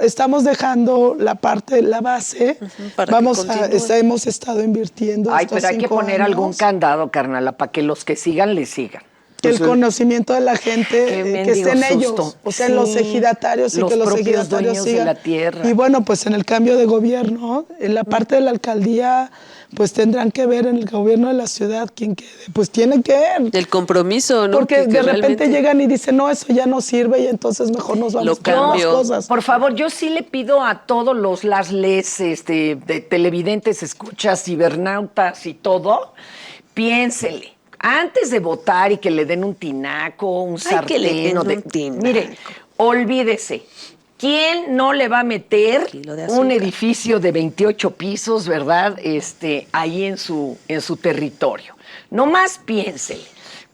estamos dejando la base. para que continúe. Hemos estado invirtiendo. Ay, estos pero hay que 5 poner años, algún candado, carnala, para que los que sigan, le sigan. que el conocimiento de la gente Qué que esté en mendigo ellos, susto. o sea, en los Sí, ejidatarios y los que los propios ejidatarios dueños de sigan. la tierra. Y bueno, pues en el cambio de gobierno, en la parte de la alcaldía, pues tendrán que ver en el gobierno de la ciudad quién quede, pues tienen que ver. El compromiso, ¿no? Porque Que de repente realmente- llegan y dicen, no, eso ya no sirve y entonces mejor nos vamos Lo con otras cambio. cosas. Por favor, yo sí le pido a todos las les, de televidentes, escuchas, cibernautas y todo, piénsele. Antes de votar y que le den un tinaco, un sartén. que le den o un tinaco. Mire, olvídese. ¿Quién no le va a meter Kilo de un azúcar. edificio de 28 pisos, verdad? Ahí en su territorio. Nomás piénsele.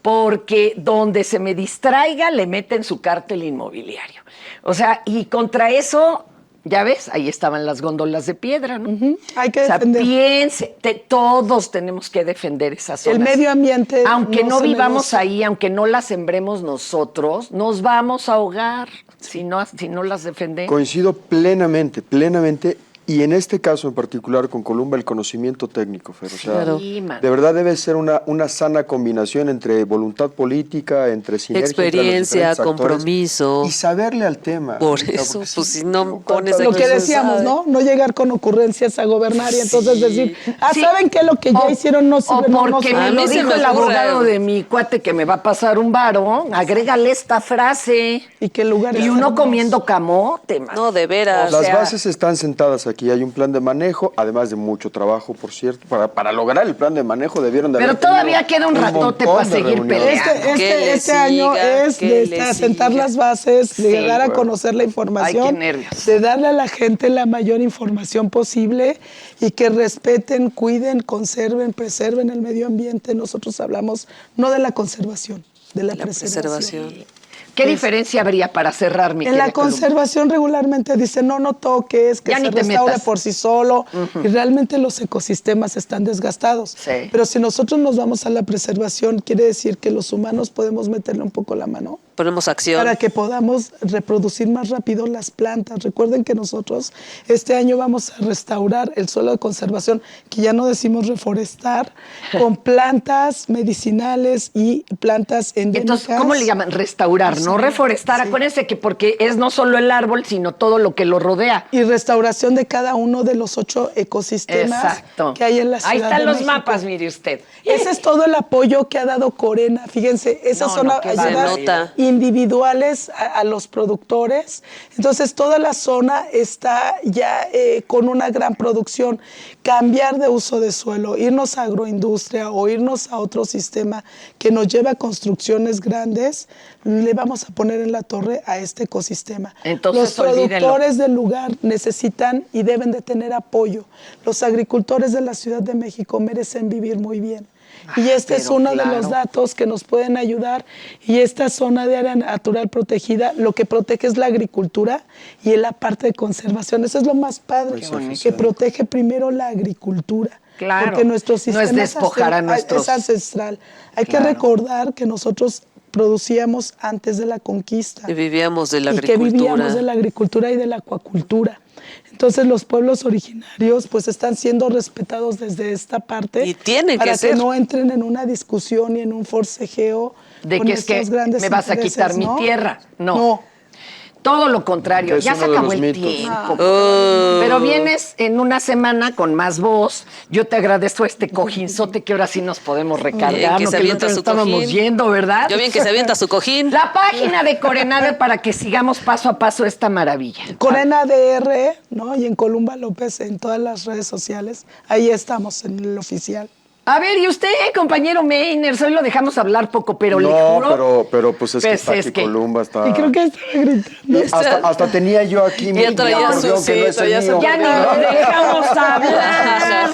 Porque donde se me distraiga, le meten su cártel inmobiliario. O sea, y contra eso, ya ves, ahí estaban las góndolas de piedra, ¿no? Hay que O sea, defender. piense, todos tenemos que defender esas zonas. El medio ambiente Aunque no se vivamos negocia. ahí, aunque no las sembremos nosotros, nos vamos a ahogar si no las defendemos. Coincido plenamente. Y en este caso en particular con Columba el conocimiento técnico, Fer. O sea, Claro. Sí, man. de verdad debe ser una sana combinación entre voluntad política, entre sinergia, entre los Experiencia, diferentes actores, compromiso. y saberle al tema. Por Ahorita, eso, porque pues sí, si no pones tantas Lo que veces- decíamos, ¿no? No llegar con ocurrencias a gobernar y entonces decir, Sí. ¿saben qué? Lo que ya hicieron no sirve, O no nos porque sirve. me A lo mí se dijo me el ocurre. abogado de mi cuate que me va a pasar un varo, agrégale esta frase. ¿Y qué lugar Y es uno hermoso? comiendo camote, man. No, de veras. O Las sea, bases están sentadas aquí. Hay un plan de manejo, además de mucho trabajo, por cierto. Para lograr el plan de manejo debieron de Pero haber todavía tenido queda un ratote montón para de seguir reuniones. peleando. Que le Este año siga, es que de le asentar siga. las bases, de Sí. dar a conocer la información, Ay, qué nervios. de darle a la gente la mayor información posible y que respeten, cuiden, conserven, preserven el medio ambiente. Nosotros hablamos no de la conservación, de la preservación. ¿Qué diferencia habría para cerrar, mi En la querida Columba? conservación regularmente dice no toques, que Ya se ni te restaure metas. por sí solo y realmente los ecosistemas están desgastados. Sí. Pero si nosotros nos vamos a la preservación, quiere decir que los humanos podemos meterle un poco la mano Ponemos acción. para que podamos reproducir más rápido las plantas. Recuerden que nosotros este año vamos a restaurar el suelo de conservación, que ya no decimos reforestar, con plantas medicinales y plantas Y endémicas. entonces, ¿cómo le llaman? Restaurar, no reforestar. Acuérdense que porque es no solo el árbol, sino todo lo que lo rodea. Y restauración de cada uno de los 8 ecosistemas Exacto. que hay en la ciudad Ahí están de los México. mapas, mire usted. Ese es todo el apoyo que ha dado Corena. Fíjense, esas No, son no, qué ayudas barbaridad. individuales a los productores. Entonces, toda la zona está ya con una gran producción. Cambiar de uso de suelo, irnos a agroindustria o irnos a otro sistema que nos lleva a construcciones grandes, le vamos a poner en la torre a este ecosistema. Entonces, los olvídenlo. productores del lugar necesitan y deben de tener apoyo. Los agricultores de la Ciudad de México merecen vivir muy bien. Y este es pero uno de claro. los datos que nos pueden ayudar. Y esta zona de área natural protegida, lo que protege es la agricultura y la parte de conservación. Eso es lo más padre, que protege primero la agricultura. Claro. Porque nuestro No es sistema despojar a nuestros- es ancestral. Hay Claro. que recordar que nosotros producíamos antes de la conquista Y vivíamos de la y que agricultura. vivíamos de la agricultura y de la acuacultura. Entonces los pueblos originarios pues están siendo respetados desde esta parte Y tienen para que ser. no entren en una discusión y en un forcejeo De con que es que estos grandes me vas a quitar intereses, mi ¿no? tierra. No. No. Todo lo contrario, Es ya se uno de acabó los el mitos. tiempo. Pero vienes en una semana con más voz. Yo te agradezco este cojinzote que ahora sí nos podemos recargar. Bien, que ¿no? se el avienta otro su estábamos cojín. yendo, ¿verdad? Yo bien que se avienta su cojín. La página de Corenada para que sigamos paso a paso esta maravilla. Corena DR, ¿no? Y en Columba López en todas las redes sociales. Ahí estamos en el oficial. A ver, y usted, compañero Meiners, hoy lo dejamos hablar poco, pero le No, juro... pero pues es que Pues está es aquí que- Columba, está... Y creo que estaba gritando. Hasta tenía yo aquí mi Ya traía acordeón, su- que sí, no es el traía su mío. Ya ni lo dejamos hablar.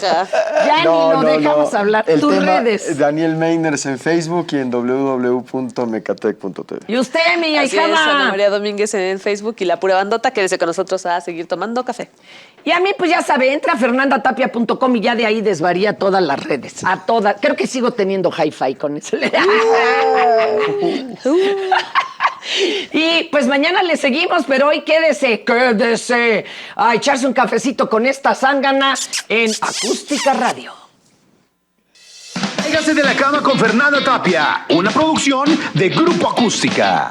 Ya ni lo dejamos hablar. El Tus tema, redes. Daniel Meiners en Facebook y en www.mecatec.tv. Y usted, mi Así es, Ana ahijada. María Domínguez en Facebook y la pura bandota, quédese con nosotros a seguir tomando café. Y a mí, pues ya sabe, entra a fernandatapia.com y ya de ahí desvaría todas las redes. A todas. Creo que sigo teniendo hi-fi con eso. Y pues mañana le seguimos, pero hoy quédese a echarse un cafecito con esta zángana en Acústica Radio. Cáigase de la cama con Fernanda Tapia, una producción de Grupo Acústica.